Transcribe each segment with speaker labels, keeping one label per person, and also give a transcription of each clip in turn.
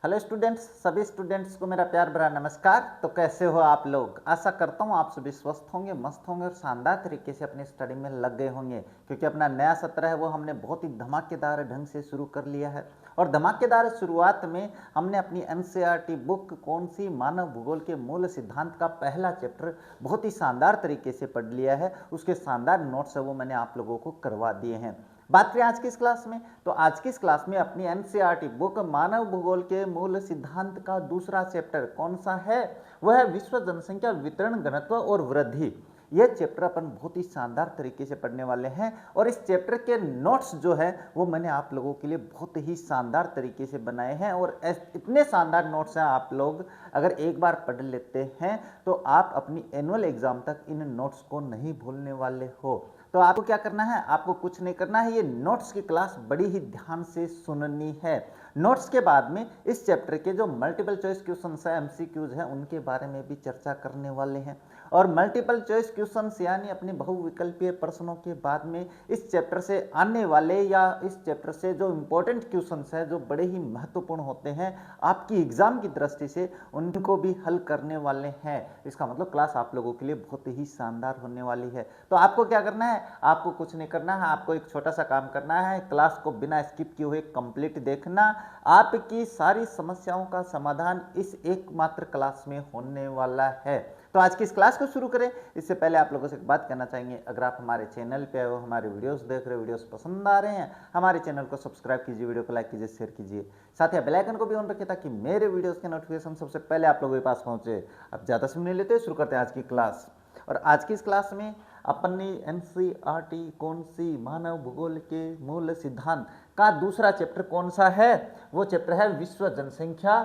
Speaker 1: Hello students, सभी students को मेरा प्यार भरा नमस्कार। तो कैसे हो आप लोग? आशा करता हूँ आप सभी स्वस्थ होंगे, मस्त होंगे और शानदार तरीके से अपनी स्टडी में लग गए होंगे, क्योंकि अपना नया सत्र है वो हमने बहुत ही धमाकेदार ढंग से शुरू कर लिया है। और धमाकेदार शुरुआत में हमने अपनी एनसीईआरटी बुक कौन सी मानव भूगोल के मूल सिद्धांत का पहला चैप्टर बहुत ही शानदार तरीके से पढ़ लिया है। उसके शानदार नोट्स है वो मैंने आप लोगों को करवा दिए हैं। बात करें आज की इस क्लास में, तो आज की इस क्लास में अपनी एनसीईआरटी बुक मानव भूगोल के मूल सिद्धांत का दूसरा चैप्टर कौन सा है? वह है विश्व जनसंख्या वितरण घनत्व और वृद्धि। यह चैप्टर अपन बहुत ही शानदार तरीके से पढ़ने वाले हैं और इस चैप्टर के नोट्स जो है वो मैंने आप लोगों के लिए बहुत ही शानदार तरीके से बनाए हैं। और इतने शानदार नोट्स हैं, आप लोग अगर एक बार पढ़ लेते हैं तो आप अपनी एनुअल एग्जाम तक इन नोट्स को नहीं भूलने वाले हो। तो आपको क्या करना है? आपको कुछ नहीं करना है, ये नोट्स की क्लास बड़ी ही ध्यान से सुननी है। नोट्स के बाद में इस चैप्टर के जो मल्टीपल चॉइस क्वेश्चंस है, एमसीक्यूज हैं, उनके बारे में भी चर्चा करने वाले हैं। और मल्टीपल चॉइस क्वेश्चंस यानी अपने बहुविकल्पीय प्रश्नों के बाद में इस चैप्टर से आने वाले या इस चैप्टर से जो इंपॉर्टेंट क्वेश्चंस है, जो बड़े ही महत्वपूर्ण होते हैं आपकी एग्जाम की दृष्टि से, उनको भी हल करने वाले हैं। इसका मतलब क्लास आप लोगों के लिए बहुत ही शानदार होने वाली है। तो आपको क्या करना है? आपको कुछ नहीं करना है, आपको एक छोटा सा काम करना है, क्लास को बिना स्किप किए हुए कंप्लीट देखना। आपकी सारी समस्याओं का समाधान इस एकमात्र क्लास में होने वाला है। तो आज की इस क्लास को शुरू करें इससे पहले आप लोगों से एक बात कहना चाहेंगे, अगर आप हमारे चैनल पे हो, हमारे वीडियोस देख रहे हो, वीडियोस पसंद आ रहे हैं, हमारे चैनल को सब्सक्राइब कीजिए, वीडियो को लाइक कीजिए, शेयर कीजिए, साथ ही बेल आइकन को भी ऑन रखिए ताकि मेरे वीडियोस के नोटिफिकेशन सबसे पहले आप लोगों के पास पहुंचे। अब ज़्यादा समय नहीं लेते, शुरू करते हैं आज की क्लास। और आज की इस क्लास में अपनी एनसीईआरटी कौन सी मानव भूगोल के मूल सिद्धांत का दूसरा चैप्टर कौन सा है? वो चैप्टर है विश्व जनसंख्या,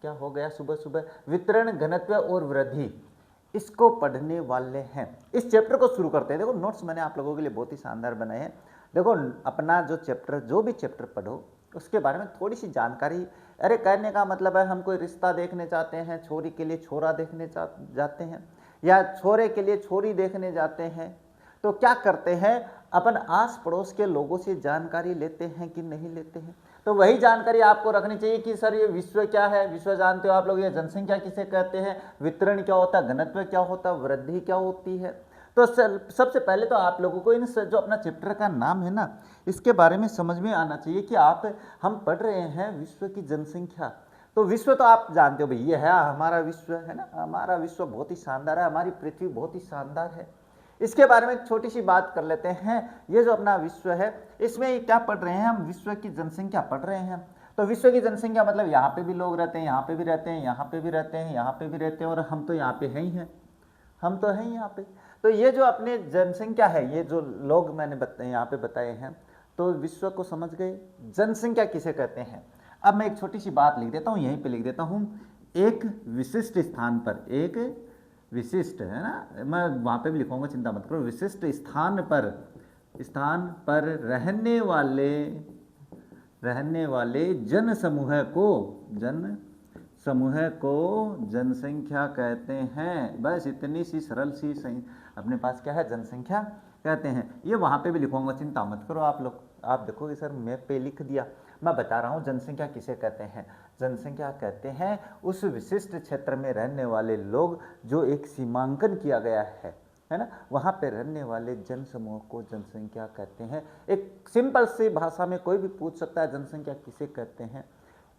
Speaker 1: क्या हो गया सुबह सुबह, वितरण घनत्व और वृद्धि। इसको पढ़ने वाले हैं। इस चैप्टर को शुरू करते हैं। देखो नोट्स मैंने आप लोगों के लिए बहुत ही शानदार बनाए हैं। देखो अपना जो चैप्टर, जो भी चैप्टर पढ़ो उसके बारे में थोड़ी सी जानकारी। अरे कहने का मतलब है हम कोई रिश्ता देखने चाहते हैं, छोरी के लिए छोरा देखने जाते हैं या छोरे के लिए छोरी देखने जाते हैं, तो क्या करते हैं? अपन आस पड़ोस के लोगों से जानकारी लेते हैं कि नहीं लेते हैं? तो वही जानकारी आपको रखनी चाहिए कि सर ये विश्व क्या है, विश्व जानते हो आप लोग, ये जनसंख्या किसे कहते हैं, वितरण क्या होता है, घनत्व क्या होता है, वृद्धि क्या होती है। तो सबसे पहले तो आप लोगों को इन जो अपना चैप्टर का नाम है ना, इसके बारे में समझ में आना चाहिए कि हम पढ़ रहे हैं विश्व की जनसंख्या। तो विश्व तो आप जानते हो भाई, ये है हमारा विश्व, है ना, हमारा विश्व बहुत ही शानदार है, हमारी पृथ्वी बहुत ही शानदार है। इसके बारे में एक छोटी सी बात कर लेते हैं। ये जो अपना विश्व है, इसमें क्या पढ़ रहे हैं हम? विश्व की जनसंख्या पढ़ रहे हैं। तो विश्व की जनसंख्या मतलब यहाँ पे भी लोग रहते हैं, यहाँ पे भी रहते हैं, यहाँ पे भी रहते हैं, यहाँ पे भी रहते हैं, और हम तो यहाँ पे हैं ही हैं, हम तो हैं यहाँ पे। तो ये जो अपने जनसंख्या है, ये जो लोग मैंने यहाँ पे बताए हैं, तो विश्व को समझ गए जनसंख्या किसे कहते हैं। अब मैं एक छोटी सी बात लिख देता हूँ, यहीं पे लिख देता हूँ, एक विशिष्ट स्थान पर, एक विशिष्ट, है ना, मैं वहाँ पे भी लिखूंगा, चिंता मत करो, विशिष्ट स्थान पर रहने वाले जन समूह को जनसंख्या कहते हैं। बस इतनी सी सरल सी सही अपने पास क्या है? जनसंख्या कहते हैं। ये वहाँ पे भी लिखूंगा, चिंता मत करो आप लोग। आप देखोगे सर मैप पे लिख दिया, मैं बता रहा हूँ जनसंख्या किसे कहते हैं। जनसंख्या कहते हैं उस विशिष्ट क्षेत्र में रहने वाले लोग जो एक सीमांकन किया गया है ना, वहाँ पे रहने वाले जन समूह को जनसंख्या कहते हैं। एक सिंपल सी भाषा में कोई भी पूछ सकता है जनसंख्या किसे कहते हैं।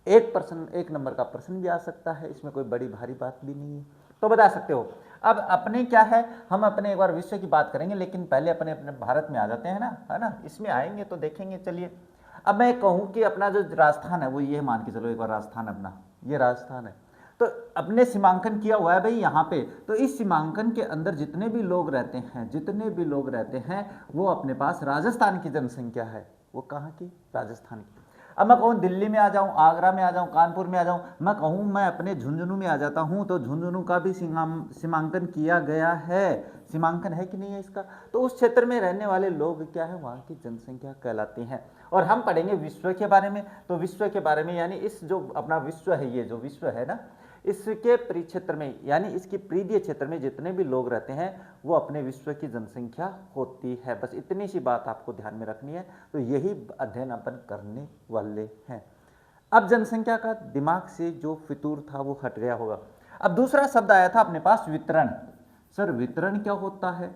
Speaker 1: एक नंबर का प्रश्न भी आ सकता है, इसमें कोई बड़ी भारी बात भी नहीं है, तो बता सकते हो। अब अपने क्या है, हम अपने एक बार विश्व की बात करेंगे, लेकिन पहले अपने भारत में आ जाते हैं ना, है ना, इसमें आएंगे तो देखेंगे। चलिए अब मैं कहूँ कि अपना जो राजस्थान है वो ये मान के चलो, एक बार राजस्थान अपना, ये राजस्थान है, तो अपने सीमांकन किया हुआ है भाई यहाँ पे। तो इस सीमांकन के अंदर जितने भी लोग रहते हैं वो अपने पास राजस्थान की जनसंख्या है। वो कहाँ की? राजस्थान की। अब मैं कहूँ दिल्ली में आ जाऊँ, आगरा में आ जाऊँ, कानपुर में आ जाऊँ, मैं कहूँ मैं अपने झुंझुनू में आ जाता हूँ, तो झुंझुनू का भी सीमांकन किया गया है। सीमांकन है कि नहीं है इसका? तो उस क्षेत्र में रहने वाले लोग क्या है? वहाँ की जनसंख्या कहलाती हैं। और हम पढ़ेंगे विश्व के बारे में। तो विश्व के बारे में यानी इस जो अपना विश्व है, ये जो विश्व है ना, इसके परिक्षेत्र में यानी इसके परिधीय क्षेत्र में जितने भी लोग रहते हैं वो अपने विश्व की जनसंख्या होती है। बस इतनी सी बात आपको ध्यान में रखनी है। तो यही अध्ययन अपन करने वाले हैं। अब जनसंख्या का दिमाग से जो फितूर था वो हट गया होगा। अब दूसरा शब्द आया था अपने पास वितरण। सर वितरण क्या होता है?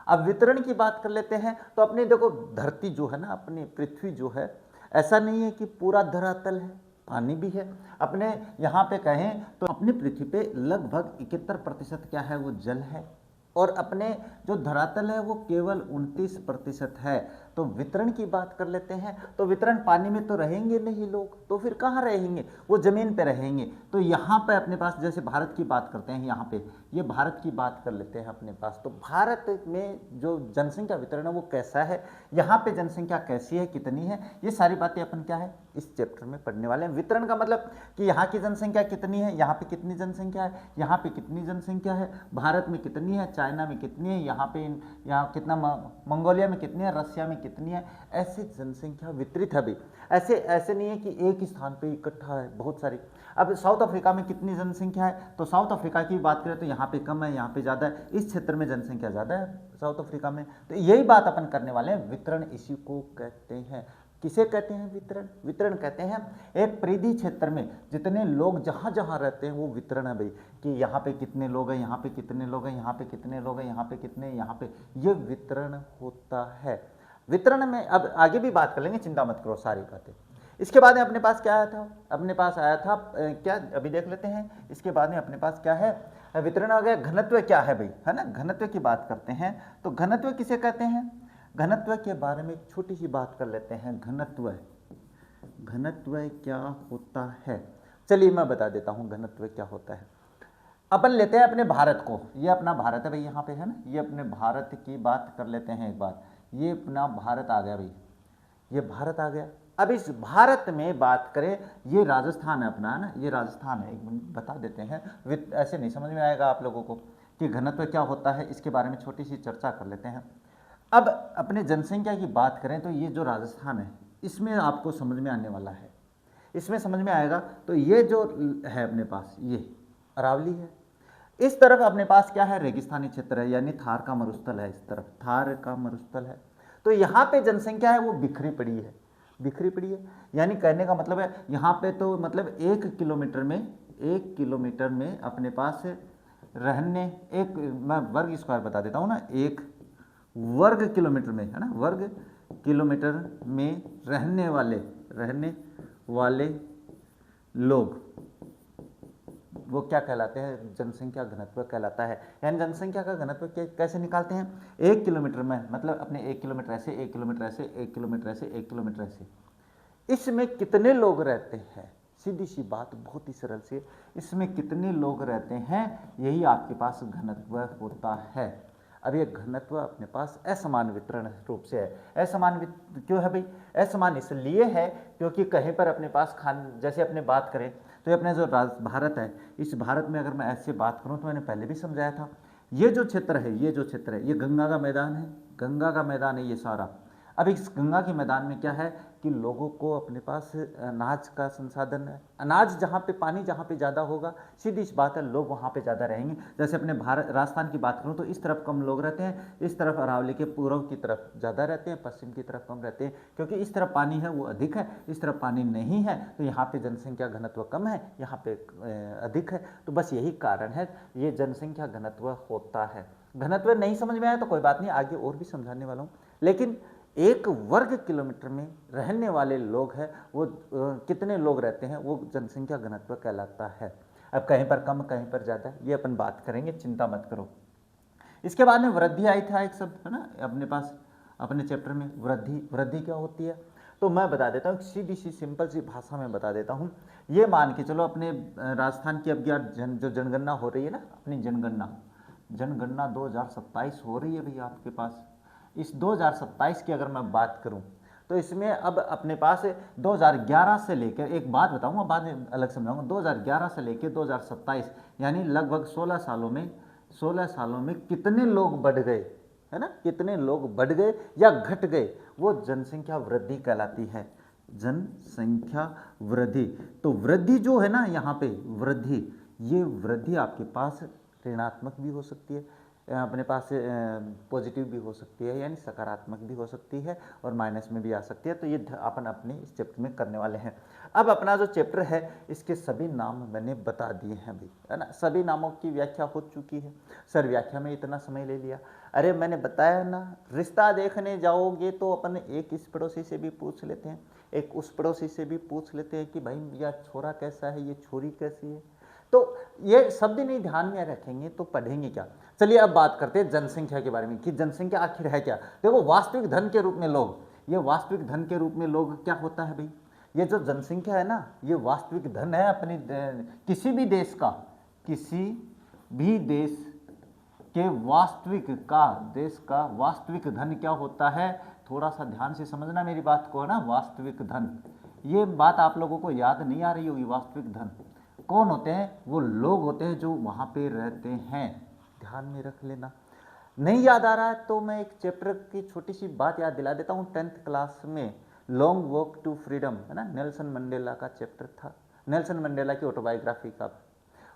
Speaker 1: अब वितरण की बात कर लेते हैं तो अपनी देखो धरती जो है ना, अपनी पृथ्वी जो है, ऐसा नहीं है कि पूरा धरातल है, पानी भी है। अपने यहाँ पे कहें तो अपनी पृथ्वी पे लगभग 71% क्या है, वो जल है, और अपने जो धरातल है वो केवल 29% है। तो वितरण की बात कर लेते हैं तो वितरण, पानी में तो रहेंगे नहीं लोग, तो फिर कहाँ रहेंगे, वो जमीन पे रहेंगे। तो यहाँ पे अपने पास जैसे भारत की बात करते हैं, यहाँ पे ये भारत की बात कर लेते हैं अपने पास, तो भारत में जो जनसंख्या वितरण है वो कैसा है, यहाँ पे जनसंख्या कैसी है, कितनी है, ये सारी बातें अपन क्या है इस चैप्टर में पढ़ने वाले हैं। वितरण का मतलब कि यहाँ की जनसंख्या कितनी है, यहाँ पे कितनी जनसंख्या है, यहाँ पे कितनी जनसंख्या है, भारत में कितनी है, चाइना में कितनी है, यहाँ कितना, मंगोलिया में कितनी है, रसिया में कितनी है, ऐसे जनसंख्या वितरित है भाई। ऐसे नहीं है कि एक ही स्थान पे इकट्ठा है, बहुत सारी। अब साउथ अफ्रीका में कितनी जनसंख्या है, तो साउथ अफ्रीका की बात करें तो यहाँ पे कम है, यहाँ पे ज़्यादा है, इस क्षेत्र में जनसंख्या ज़्यादा है साउथ अफ्रीका में। तो यही बात अपन करने वाले हैं, वितरण इसी को कहते हैं। किसे कहते हैं वितरण? वितरण कहते हैं एक परिधि क्षेत्र में जितने लोग जहाँ जहाँ रहते हैं वो वितरण है भाई, कि यहाँ पे कितने लोग हैं, यहाँ पे कितने लोग हैं, यहाँ पे कितने लोग हैं, यहाँ पे कितने, यहाँ पे, ये वितरण होता है। वितरण में अब आगे भी बात कर लेंगे, चिंता मत करो सारी बातें। इसके बाद में अपने पास क्या आया था, अपने पास आया था क्या, अभी देख लेते हैं। इसके बाद में अपने पास क्या है, वितरण आ गया। घनत्व क्या है भाई, है ना, घनत्व की बात करते हैं। तो घनत्व किसे कहते हैं, घनत्व के बारे में एक छोटी सी बात कर लेते हैं। घनत्व, घनत्व क्या होता है, चलिए मैं बता देता हूँ घनत्व क्या होता है। अपन लेते हैं अपने भारत को, ये अपना भारत है भाई, यहाँ पे है ना, ये अपने भारत की बात कर लेते हैं एक बार। ये अपना भारत आ गया भाई, ये भारत आ गया। अब इस भारत में बात करें, ये राजस्थान है अपना, है ना, ये राजस्थान है। एक मिनट बता देते हैं, ऐसे नहीं समझ में आएगा आप लोगों को कि घनत्व क्या होता है, इसके बारे में छोटी सी चर्चा कर लेते हैं। अब अपने जनसंख्या की बात करें तो ये जो राजस्थान है, इसमें आपको समझ में आने वाला है, इसमें समझ में आएगा। तो ये जो है अपने पास, ये अरावली है। इस तरफ अपने पास क्या है, रेगिस्तानी क्षेत्र है, यानी थार का मरुस्थल है, इस तरफ थार का मरुस्थल है। तो यहाँ पे जनसंख्या है वो बिखरी पड़ी है, बिखरी पड़ी है। यानी कहने का मतलब है यहाँ पे तो मतलब 1 किलोमीटर में अपने पास रहने, एक मैं वर्ग स्क्वायर बता देता हूँ ना, 1 वर्ग किलोमीटर में, है ना, वर्ग किलोमीटर में रहने वाले लोग, वो क्या कहलाते हैं, जनसंख्या घनत्व कहलाता है। यानी जनसंख्या का घनत्व कैसे निकालते हैं, 1 किलोमीटर में, मतलब अपने 1 किलोमीटर ऐसे, 1 किलोमीटर ऐसे, 1 किलोमीटर ऐसे, 1 किलोमीटर ऐसे, इसमें कितने लोग रहते हैं, सीधी सी बात, बहुत ही सरल सी, इसमें कितने लोग रहते हैं, यही आपके पास घनत्व होता है। अब ये घनत्व अपने पास असमान वितरण रूप से है। असमान क्यों है भाई, असमान इसलिए है क्योंकि कहीं पर अपने पास जैसे अपने बात करें तो ये अपने जो भारत है, इस भारत में अगर मैं ऐसे बात करूं तो मैंने पहले भी समझाया था, ये जो क्षेत्र है, ये जो क्षेत्र है, ये गंगा का मैदान है, गंगा का मैदान है ये सारा। अब इस गंगा के मैदान में क्या है कि लोगों को अपने पास अनाज का संसाधन है, अनाज जहाँ पे, पानी जहाँ पे ज़्यादा होगा, सीधी सी बात है लोग वहाँ पे ज़्यादा रहेंगे। जैसे अपने राजस्थान की बात करूँ तो इस तरफ कम लोग रहते हैं, इस तरफ अरावली के पूर्व की तरफ ज़्यादा रहते हैं, पश्चिम की तरफ कम रहते हैं, क्योंकि इस तरफ पानी है वो अधिक है, इस तरफ पानी नहीं है, तो यहाँ पे जनसंख्या घनत्व कम है, यहाँ पे अधिक है। तो बस यही कारण है, ये जनसंख्या घनत्व होता है। घनत्व नहीं समझ में आया तो कोई बात नहीं, आगे और भी समझाने वाला हूँ। लेकिन 1 वर्ग किलोमीटर में रहने वाले लोग हैं वो कितने लोग रहते हैं, वो जनसंख्या घनत्व कहलाता है। अब कहीं पर कम, कहीं पर ज़्यादा, ये अपन बात करेंगे, चिंता मत करो। इसके बाद में वृद्धि आई था एक शब्द, है ना, अपने पास अपने चैप्टर में वृद्धि। वृद्धि क्या होती है तो मैं बता देता हूँ, सीधी सी सिंपल सी भाषा में बता देता हूँ। ये मान के चलो अपने राजस्थान की अब जो जनगणना हो रही है ना, अपनी जनगणना 2027 हो रही है भैया आपके पास। इस 2027 की अगर मैं बात करूं तो इसमें अब अपने पास 2011 से लेकर, एक बात बताऊंगा बाद में अलग समझाऊंगा, 2011 से लेकर 2027 यानी लगभग 16 सालों में कितने लोग बढ़ गए, है ना, कितने लोग बढ़ गए या घट गए, वो जनसंख्या वृद्धि कहलाती है। जनसंख्या वृद्धि, तो वृद्धि जो है ना यहाँ पे वृद्धि, ये वृद्धि आपके पास ऋणात्मक भी हो सकती है, अपने पास पॉजिटिव भी हो सकती है, यानी सकारात्मक भी हो सकती है और माइनस में भी आ सकती है। तो ये अपन अपने इस चैप्टर में करने वाले हैं। अब अपना जो चैप्टर है इसके सभी नाम मैंने बता दिए हैं भाई, है ना। सभी नामों की व्याख्या हो चुकी है। सर व्याख्या में इतना समय ले लिया, अरे मैंने बताया ना, रिश्ता देखने जाओगे तो अपन एक इस पड़ोसी से भी पूछ लेते हैं, एक उस पड़ोसी से भी पूछ लेते हैं कि भाई यह छोरा कैसा है, ये छोरी कैसी है। तो ये शब्द नहीं ध्यान में रखेंगे तो पढ़ेंगे क्या। चलिए अब बात करते हैं जनसंख्या के बारे में कि जनसंख्या आखिर है क्या। देखो वास्तविक धन के रूप में लोग, ये वास्तविक धन के रूप में लोग क्या होता है भाई, ये जो जनसंख्या है ना, ये वास्तविक धन है अपने किसी भी देश का, किसी भी देश के देश का वास्तविक धन क्या होता है। थोड़ा सा ध्यान से समझना मेरी बात को, है ना। वास्तविक धन, ये बात आप लोगों को याद नहीं आ रही होगी। वास्तविक धन कौन होते हैं, वो लोग होते हैं जो वहाँ पे रहते हैं, ध्यान में रख लेना। नहीं याद आ रहा है तो मैं एक चैप्टर की छोटी सी बात याद दिला देता हूँ। 10th क्लास में लॉन्ग वॉक टू फ्रीडम, है ना, नेल्सन मंडेला का चैप्टर था, नेल्सन मंडेला की ऑटोबायोग्राफी का।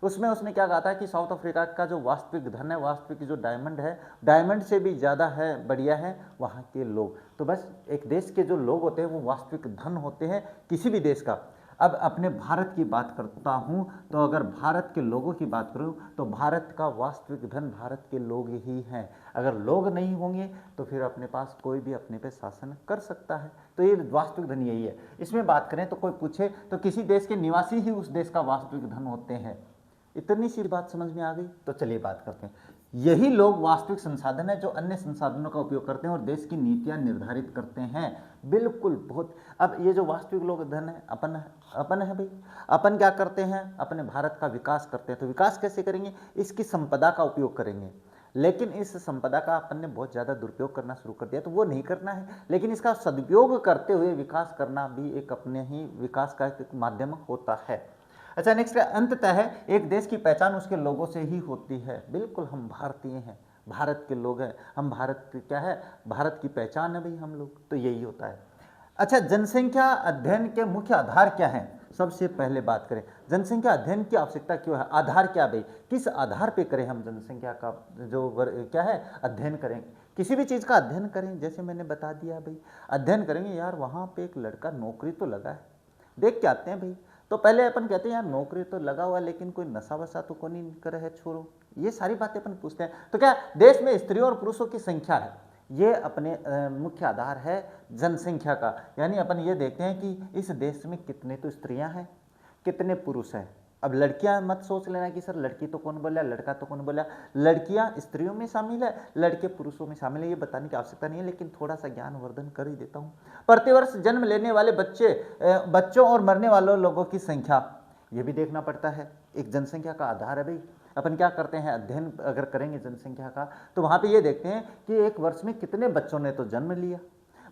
Speaker 1: उसमें उसने क्या कहा था कि साउथ अफ्रीका का जो वास्तविक धन है, वास्तविक जो डायमंड है, डायमंड से भी ज़्यादा है, बढ़िया है वहाँ के लोग। तो बस एक देश के जो लोग होते हैं वो वास्तविक धन होते हैं किसी भी देश का। अब अपने भारत की बात करता हूँ, तो अगर भारत के लोगों की बात करूँ तो भारत का वास्तविक धन भारत के लोग ही हैं। अगर लोग नहीं होंगे तो फिर अपने पास कोई भी अपने पे शासन कर सकता है। तो ये वास्तविक धन यही है। इसमें बात करें तो कोई पूछे तो किसी देश के निवासी ही उस देश का वास्तविक धन होते हैं। इतनी सी बात समझ में आ गई। तो चलिए बात करते हैं। यही लोग वास्तविक संसाधन है जो अन्य संसाधनों का उपयोग करते हैं और देश की नीतियां निर्धारित करते हैं। बिल्कुल बहुत। अब ये जो वास्तविक लोग धन है अपन है भाई। अपन क्या करते हैं, अपने भारत का विकास करते हैं। तो विकास कैसे करेंगे, इसकी संपदा का उपयोग करेंगे। लेकिन इस संपदा का अपन ने बहुत ज़्यादा दुरुपयोग करना शुरू कर दिया, तो वो नहीं करना है। लेकिन इसका सदुपयोग करते हुए विकास करना भी एक अपने ही विकास का एक माध्यम होता है। अच्छा नेक्स्ट है, अंततः है एक देश की पहचान उसके लोगों से ही होती है। बिल्कुल, हम भारतीय हैं, भारत के लोग हैं, हम भारत क्या है, भारत की पहचान है भाई हम लोग। तो यही होता है। अच्छा, जनसंख्या अध्ययन के मुख्य आधार क्या हैं। सबसे पहले बात करें जनसंख्या अध्ययन की आवश्यकता क्यों है, आधार क्या भाई, किस आधार पे करें हम जनसंख्या का जो क्या है अध्ययन करें। किसी भी चीज़ का अध्ययन करें, जैसे मैंने बता दिया भाई, अध्ययन करेंगे यार वहाँ पे एक लड़का नौकरी तो लगा है, देख के आते हैं भाई। तो पहले अपन कहते हैं यार नौकरी तो लगा हुआ लेकिन कोई नशा वशा तो कोई नहीं कर है छोड़ो, ये सारी बातें अपन पूछते हैं। तो क्या देश में स्त्रियों और पुरुषों की संख्या है, ये अपने मुख्य आधार है जनसंख्या का। यानी अपन ये देखते हैं कि इस देश में कितने तो स्त्रियां हैं, कितने पुरुष हैं। अब लड़कियां मत सोच लेना कि सर लड़की तो कौन बोला, लड़का तो कौन बोला। लड़कियां स्त्रियों में शामिल है, लड़के पुरुषों में शामिल है, ये बताने की आवश्यकता नहीं है, लेकिन थोड़ा सा ज्ञानवर्धन कर ही देता हूँ। प्रतिवर्ष जन्म लेने वाले बच्चों और मरने वाले लोगों की संख्या, ये भी देखना पड़ता है, एक जनसंख्या का आधार है भाई। अपन क्या करते हैं, अध्ययन अगर करेंगे जनसंख्या का तो वहाँ पे ये देखते हैं कि एक वर्ष में कितने बच्चों ने तो जन्म लिया।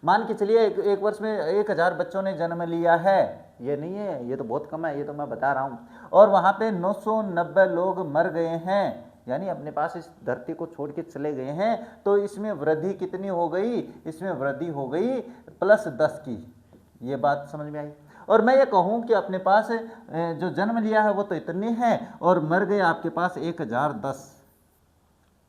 Speaker 1: मान के चलिए एक वर्ष में 1000 बच्चों ने जन्म लिया है, ये नहीं है, ये तो बहुत कम है, ये तो मैं बता रहा हूँ। और वहाँ पे 990 लोग मर गए हैं, यानी अपने पास इस धरती को छोड़ के चले गए हैं। तो इसमें वृद्धि कितनी हो गई, इसमें वृद्धि हो गई +10 की। ये बात समझ में आई। और मैं ये कहूँ कि अपने पास जो जन्म लिया है वो तो इतने हैं और मर गए आपके पास 1010।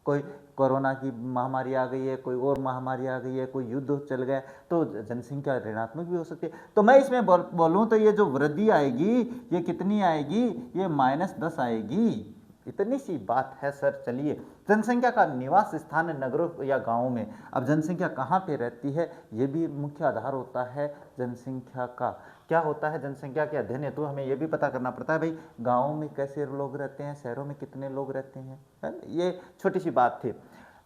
Speaker 1: कोई कोरोना की महामारी आ गई है, कोई और महामारी आ गई है, कोई युद्ध चल गया, तो जनसंख्या ऋणात्मक भी हो सकती है। तो मैं इसमें बोलूँ तो ये जो वृद्धि आएगी ये कितनी आएगी, ये -10 आएगी। इतनी सी बात है सर। चलिए, जनसंख्या का निवास स्थान नगरों या गांवों में। अब जनसंख्या कहाँ पे रहती है, ये भी मुख्य आधार होता है जनसंख्या का। क्या होता है जनसंख्या के अध्ययन हेतु हमें ये भी पता करना पड़ता है भाई गाँवों में कैसे लोग रहते हैं, शहरों में कितने लोग रहते हैं, है? ये छोटी सी बात थी।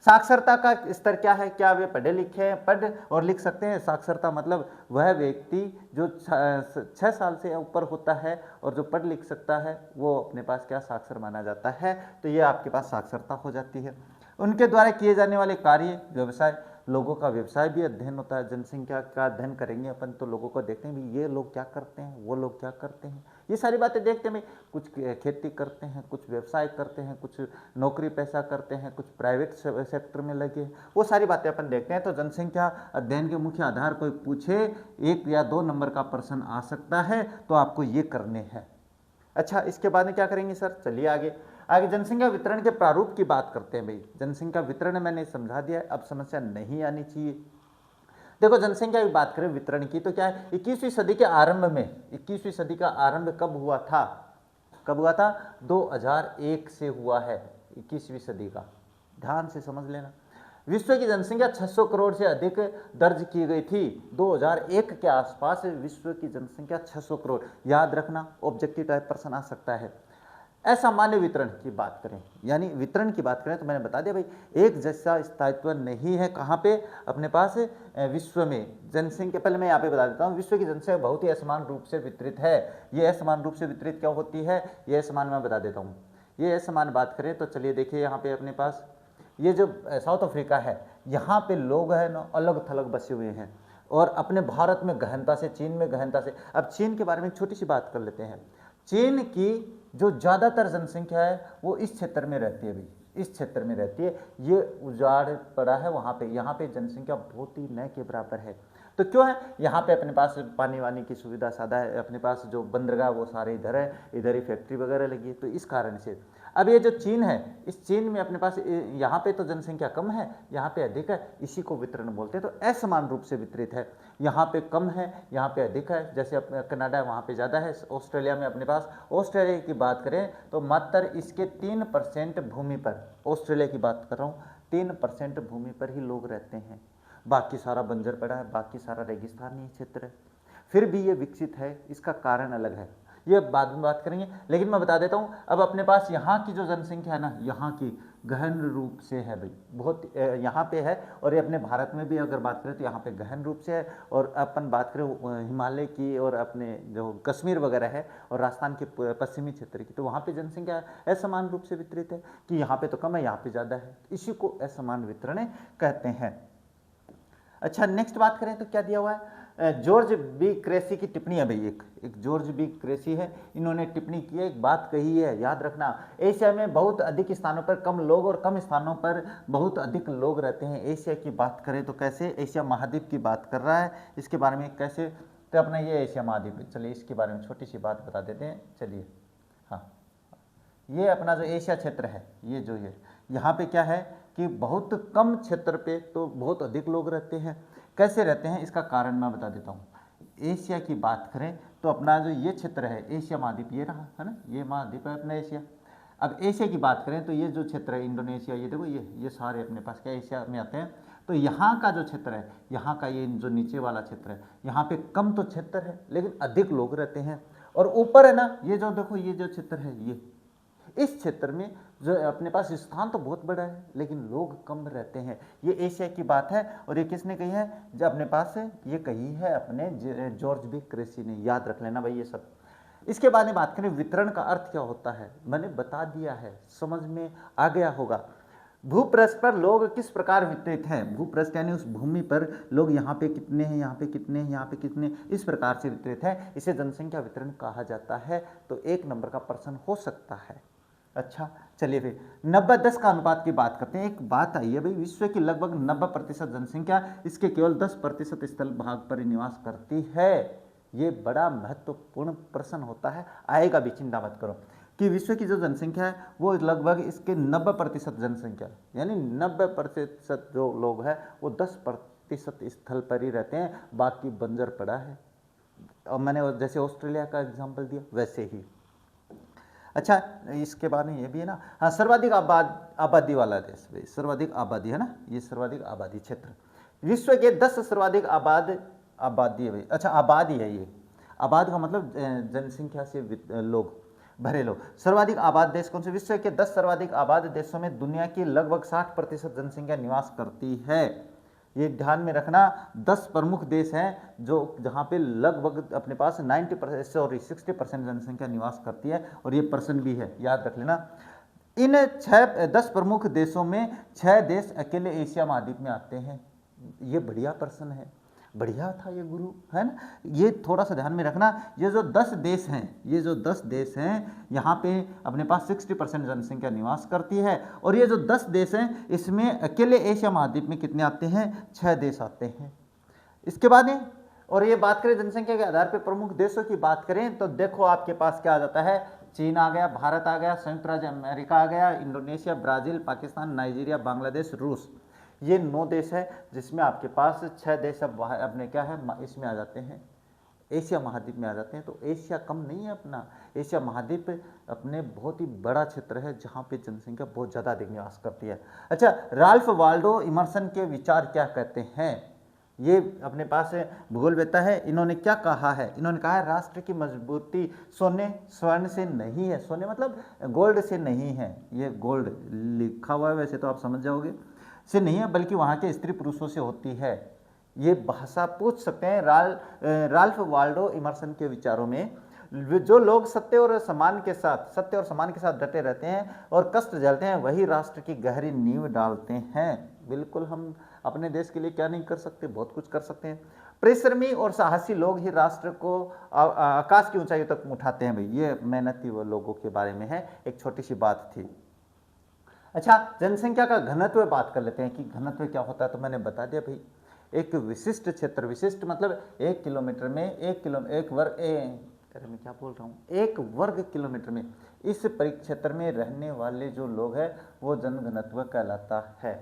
Speaker 1: साक्षरता का स्तर क्या है, क्या वे पढ़े लिखे हैं, पढ़ और लिख सकते हैं। साक्षरता मतलब वह व्यक्ति जो 6 साल से ऊपर होता है और जो पढ़ लिख सकता है वो अपने पास क्या साक्षर माना जाता है। तो ये आपके पास साक्षरता हो जाती है। उनके द्वारा किए जाने वाले कार्य, व्यवसाय, लोगों का व्यवसाय भी अध्ययन होता है। जनसंख्या का अध्ययन करेंगे अपन तो लोगों को देखते हैं भी ये लोग क्या करते हैं, वो लोग क्या करते हैं, ये सारी बातें देखते हैं। कुछ खेती करते हैं, कुछ व्यवसाय करते हैं, कुछ नौकरी पैसा करते हैं, कुछ प्राइवेट सेक्टर में लगे, वो सारी बातें अपन देखते हैं। तो जनसंख्या अध्ययन के मुख्य आधार कोई पूछे 1 या 2 नंबर का प्रश्न आ सकता है, तो आपको ये करने हैं। अच्छा, इसके बाद में क्या करेंगे सर, चलिए आगे। आगे जनसंख्या वितरण के प्रारूप की बात करते हैं भाई। जनसंख्या वितरण मैंने समझा दिया है, अब समस्या नहीं आनी चाहिए। देखो जनसंख्या की बात करें वितरण की तो क्या है, 21वीं सदी के आरंभ में, 21वीं सदी का आरंभ कब हुआ था, कब हुआ था, 2001 से हुआ है 21वीं सदी का, ध्यान से समझ लेना। विश्व की जनसंख्या 600 करोड़ से अधिक दर्ज की गई थी 2001 के आसपास। विश्व की जनसंख्या 600 करोड़, याद रखना, ऑब्जेक्टिव टाइप प्रश्न आ सकता है। असामान्य वितरण की बात करें, यानी वितरण की बात करें तो मैंने बता दिया भाई, एक जैसा स्थायित्व नहीं है कहाँ पे, अपने पास विश्व में जनसंख्या। पहले मैं यहाँ पे बता देता हूँ, विश्व की जनसंख्या बहुत ही असमान रूप से वितरित है। ये असमान रूप से वितरित क्या होती है, ये असमान मैं बता देता हूँ। ये असमान बात करें तो चलिए देखिए, यहाँ पे अपने पास ये जो साउथ अफ्रीका है, यहाँ पे लोग हैं ना अलग थलग बसे हुए हैं, और अपने भारत में गहनता से, चीन में गहनता से। अब चीन के बारे में छोटी सी बात कर लेते हैं। चीन की जो ज़्यादातर जनसंख्या है वो इस क्षेत्र में रहती है भाई, इस क्षेत्र में रहती है। ये उजाड़ पड़ा है वहाँ पे, यहाँ पे जनसंख्या बहुत ही न के बराबर है। तो क्यों है, यहाँ पे अपने पास पानी वानी की सुविधा सादा है, अपने पास जो बंदरगाह वो सारे इधर है, इधर ही फैक्ट्री वगैरह लगी है, तो इस कारण से। अब ये जो चीन है, इस चीन में अपने पास यहाँ पे तो जनसंख्या कम है, यहाँ पे अधिक है, इसी को वितरण बोलते हैं। तो असमान रूप से वितरित है, यहाँ पे कम है, यहाँ पे अधिक है। जैसे कनाडा है वहाँ पे ज़्यादा है, ऑस्ट्रेलिया में अपने पास, ऑस्ट्रेलिया की बात करें तो मात्र इसके 3% भूमि पर, ऑस्ट्रेलिया की बात कर रहा हूँ, 3% भूमि पर ही लोग रहते हैं, बाकी सारा बंजर पड़ा है, बाकी सारा रेगिस्तानी क्षेत्र है। फिर भी ये विकसित है, इसका कारण अलग है, ये बाद में बात करेंगे। लेकिन मैं बता देता हूँ, अब अपने पास यहाँ की जो जनसंख्या है ना, यहाँ की गहन रूप से है भाई, बहुत यहाँ पे है। और ये अपने भारत में भी अगर बात करें तो यहाँ पे गहन रूप से है। और अपन बात करें हिमालय की और अपने जो कश्मीर वगैरह है और राजस्थान के पश्चिमी क्षेत्र की, तो वहाँ पे जनसंख्या असमान रूप से वितरित है, कि यहाँ पे तो कम है, यहाँ पे ज़्यादा है। इसी को असमान वितरण कहते हैं। अच्छा, नेक्स्ट बात करें तो क्या दिया हुआ है, जॉर्ज बी क्रेसी की टिप्पणी है भाई, एक जॉर्ज बी क्रेसी है, इन्होंने टिप्पणी की है, एक बात कही है, याद रखना। एशिया में बहुत अधिक स्थानों पर कम लोग और कम स्थानों पर बहुत अधिक लोग रहते हैं। एशिया की बात करें तो कैसे, एशिया महाद्वीप की बात कर रहा है, इसके बारे में कैसे, तो अपना ये एशिया महाद्वीप, चलिए इसके बारे में छोटी सी बात बता देते हैं। चलिए, हाँ, ये अपना जो एशिया क्षेत्र है, ये जो ये यहाँ पे क्या है कि बहुत कम क्षेत्र पे तो बहुत अधिक लोग रहते हैं। कैसे रहते हैं, इसका कारण मैं बता देता हूँ। एशिया की बात करें तो अपना जो ये क्षेत्र है, एशिया महाद्वीप ये रहा है ना, ये महाद्वीप है अपना एशिया। अब एशिया की बात करें तो ये जो क्षेत्र है इंडोनेशिया, ये देखो, ये सारे अपने पास क्या एशिया में आते हैं। तो यहाँ का जो क्षेत्र है, यहाँ का ये जो नीचे वाला क्षेत्र है, यहाँ पे कम तो क्षेत्र है लेकिन अधिक लोग रहते हैं। और ऊपर है ना, ये जो देखो, ये जो क्षेत्र है, ये इस क्षेत्र में जो अपने पास स्थान तो बहुत बड़ा है लेकिन लोग कम रहते हैं। ये एशिया की बात है। और ये किसने कही है, जो अपने पास है, ये कही है अपने जॉर्ज बी क्रेसी ने, याद रख लेना भाई ये सब। इसके बाद में बात करें वितरण का अर्थ क्या होता है, मैंने बता दिया है, समझ में आ गया होगा। भूपृष्ठ पर लोग किस प्रकार वितरित हैं, भूपृष्ठ यानी उस भूमि पर लोग यहाँ पे कितने हैं, यहाँ पे कितने हैं, यहाँ पे कितने, इस प्रकार से वितरित है, इसे जनसंख्या वितरण कहा जाता है। तो 1 नंबर का प्रश्न हो सकता है। अच्छा, चलिए फिर 90-10 का अनुपात की बात करते हैं। एक बात आई है भाई, विश्व की लगभग 90% जनसंख्या इसके केवल 10% स्थल भाग पर निवास करती है। ये बड़ा महत्वपूर्ण प्रश्न होता है, आएगा भी, चिंता मत करो, कि विश्व की जो जनसंख्या है वो लगभग इसके 90% जनसंख्या, यानी 90% जो लोग हैं वो 10% स्थल पर ही रहते हैं, बाकी बंजर पड़ा है। और मैंने जैसे ऑस्ट्रेलिया का एग्जाम्पल दिया वैसे ही। अच्छा, इसके बाद में ये भी है ना, हाँ, सर्वाधिक आबादी वाला देश भाई, सर्वाधिक आबादी है ना, ये सर्वाधिक आबादी क्षेत्र, विश्व के 10 सर्वाधिक आबादी है भाई। अच्छा, आबादी है ये, आबाद का मतलब जनसंख्या से लोग भरे लोग। सर्वाधिक आबाद देश कौन से, विश्व के 10 सर्वाधिक आबाद देशों में दुनिया की लगभग 60% जनसंख्या निवास करती है। ये ध्यान में रखना, 10 प्रमुख देश हैं जो जहाँ पे लगभग अपने पास 60% जनसंख्या निवास करती है। और ये प्रश्न भी है, याद रख लेना। इन 10 प्रमुख देशों में 6 देश अकेले एशिया महाद्वीप में आते हैं। ये बढ़िया प्रश्न है, बढ़िया था ये गुरु, है ना। ये थोड़ा सा ध्यान में रखना, ये जो 10 देश हैं, ये जो 10 देश हैं, यहाँ पे अपने पास 60% जनसंख्या निवास करती है। और ये जो 10 देश हैं इसमें अकेले एशिया महाद्वीप में कितने आते हैं, 6 देश आते हैं। इसके बाद में, और ये बात करें जनसंख्या के आधार पर प्रमुख देशों की बात करें तो देखो आपके पास क्या आ जाता है, चीन आ गया, भारत आ गया, संयुक्त राज्य अमेरिका आ गया, Indonesia, Brazil, Pakistan, Nigeria, Bangladesh, रूस। ये 9 देश है, जिसमें आपके पास 6 देश अब अपने क्या है इसमें आ जाते हैं, एशिया महाद्वीप में आ जाते हैं। तो एशिया कम नहीं है अपना, एशिया महाद्वीप अपने बहुत ही बड़ा क्षेत्र है जहाँ पे जनसंख्या बहुत ज़्यादा अधिक निवास करती है। अच्छा, राल्फ वाल्डो इमर्सन के विचार क्या कहते हैं, ये अपने पास भूगोलवेत्ता है, इन्होंने क्या कहा है, इन्होंने कहा है राष्ट्र की मजबूती सोने स्वर्ण से नहीं है, सोने मतलब गोल्ड से नहीं है, ये गोल्ड लिखा हुआ है वैसे तो आप समझ जाओगे, से नहीं है, बल्कि वहाँ के स्त्री पुरुषों से होती है। ये भाषा पूछ सकते हैं राल्फ वाल्डो इमर्सन के विचारों में। जो लोग सत्य और सम्मान के साथ डटे रहते हैं और कष्ट झेलते हैं, वही राष्ट्र की गहरी नींव डालते हैं। बिल्कुल, हम अपने देश के लिए क्या नहीं कर सकते, बहुत कुछ कर सकते हैं। परिश्रमी और साहसी लोग ही राष्ट्र को आकाश की ऊंचाई तक उठाते हैं। भाई, ये मेहनती वो लोगों के बारे में है, एक छोटी सी बात थी। अच्छा, जनसंख्या का घनत्व बात कर लेते हैं कि घनत्व क्या होता है। तो मैंने बता दिया भाई, एक विशिष्ट क्षेत्र, विशिष्ट मतलब 1 किलोमीटर में एक वर्ग किलोमीटर में इस परिक्षेत्र में रहने वाले जो लोग हैं वो जनघनत्व कहलाता है।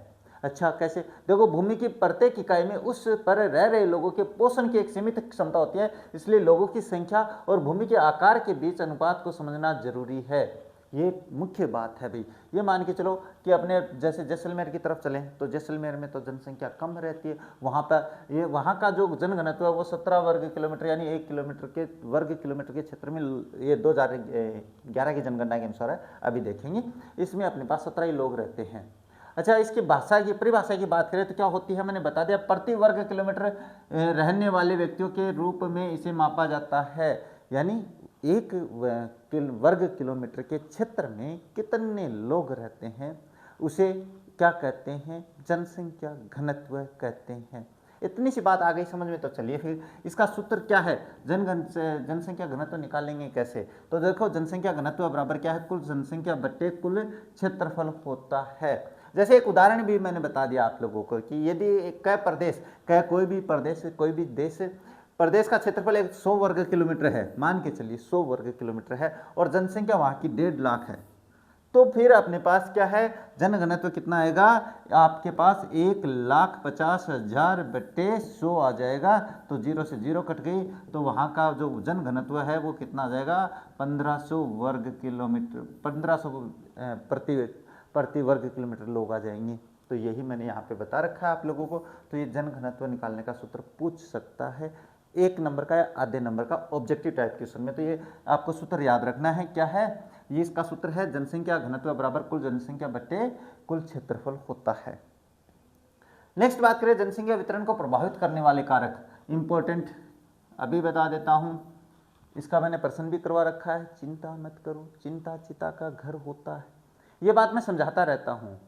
Speaker 1: अच्छा, कैसे? देखो, भूमि की प्रत्येक इकाई में उस पर रह रहे लोगों के पोषण की एक सीमित क्षमता होती है, इसलिए लोगों की संख्या और भूमि के आकार के बीच अनुपात को समझना जरूरी है। ये मुख्य बात है भाई। ये मान के चलो कि अपने जैसे जैसलमेर की तरफ चलें तो जैसलमेर में तो जनसंख्या कम रहती है, वहाँ पर ये वहाँ का जो जनघनत्व है वो 17 वर्ग किलोमीटर यानी 1 किलोमीटर के वर्ग किलोमीटर के क्षेत्र में, ये 2011 की जनगणना के अनुसार है, अभी देखेंगे, इसमें अपने पास 17 ही लोग रहते हैं। अच्छा, इसकी भाषा की परिभाषा की बात करें तो क्या होती है, मैंने बता दिया, प्रति वर्ग किलोमीटर रहने वाले व्यक्तियों के रूप में इसे मापा जाता है, यानी एक वर्ग किलोमीटर के क्षेत्र में कितने लोग रहते हैं उसे क्या कहते हैं, जनसंख्या घनत्व कहते हैं। इतनी सी बात आ गई समझ में। तो चलिए फिर इसका सूत्र क्या है, जनसंख्या घनत्व निकालेंगे कैसे। तो देखो, जनसंख्या घनत्व बराबर क्या है, कुल जनसंख्या बट्टे कुल क्षेत्रफल होता है। जैसे एक उदाहरण भी मैंने बता दिया आप लोगों को कि यदि कोई भी देश प्रदेश का क्षेत्रफल 100 वर्ग किलोमीटर है, मान के चलिए 100 वर्ग किलोमीटर है, और जनसंख्या वहाँ की 1.5 लाख है, तो फिर अपने पास क्या है, जनघनत्व कितना आएगा, आपके पास 1,50,000 बट्टे 100 आ जाएगा। तो 0 से 0 कट गई, तो वहाँ का जो जनघनत्व है वो कितना आ जाएगा, 1500 वर्ग किलोमीटर, 1500 प्रति वर्ग किलोमीटर लोग आ जाएंगे। तो यही मैंने यहाँ पे बता रखा है आप लोगों को। तो ये जनघनत्व निकालने का सूत्र पूछ सकता है, 1 नंबर का या आधे नंबर का ऑब्जेक्टिव टाइप क्वेश्चन में। तो ये आपको सूत्र याद रखना है, क्या है ये, इसका सूत्र है जनसंख्या घनत्व बराबर कुल जनसंख्या बट्टे कुल क्षेत्रफल होता है। नेक्स्ट बात करें, जनसंख्या वितरण को प्रभावित करने वाले कारक, इंपॉर्टेंट अभी बता देता हूं, इसका मैंने प्रश्न भी करवा रखा है, चिंता मत करो, चिंता चिता का घर होता है। ये बात मैं समझाता रहता हूँ,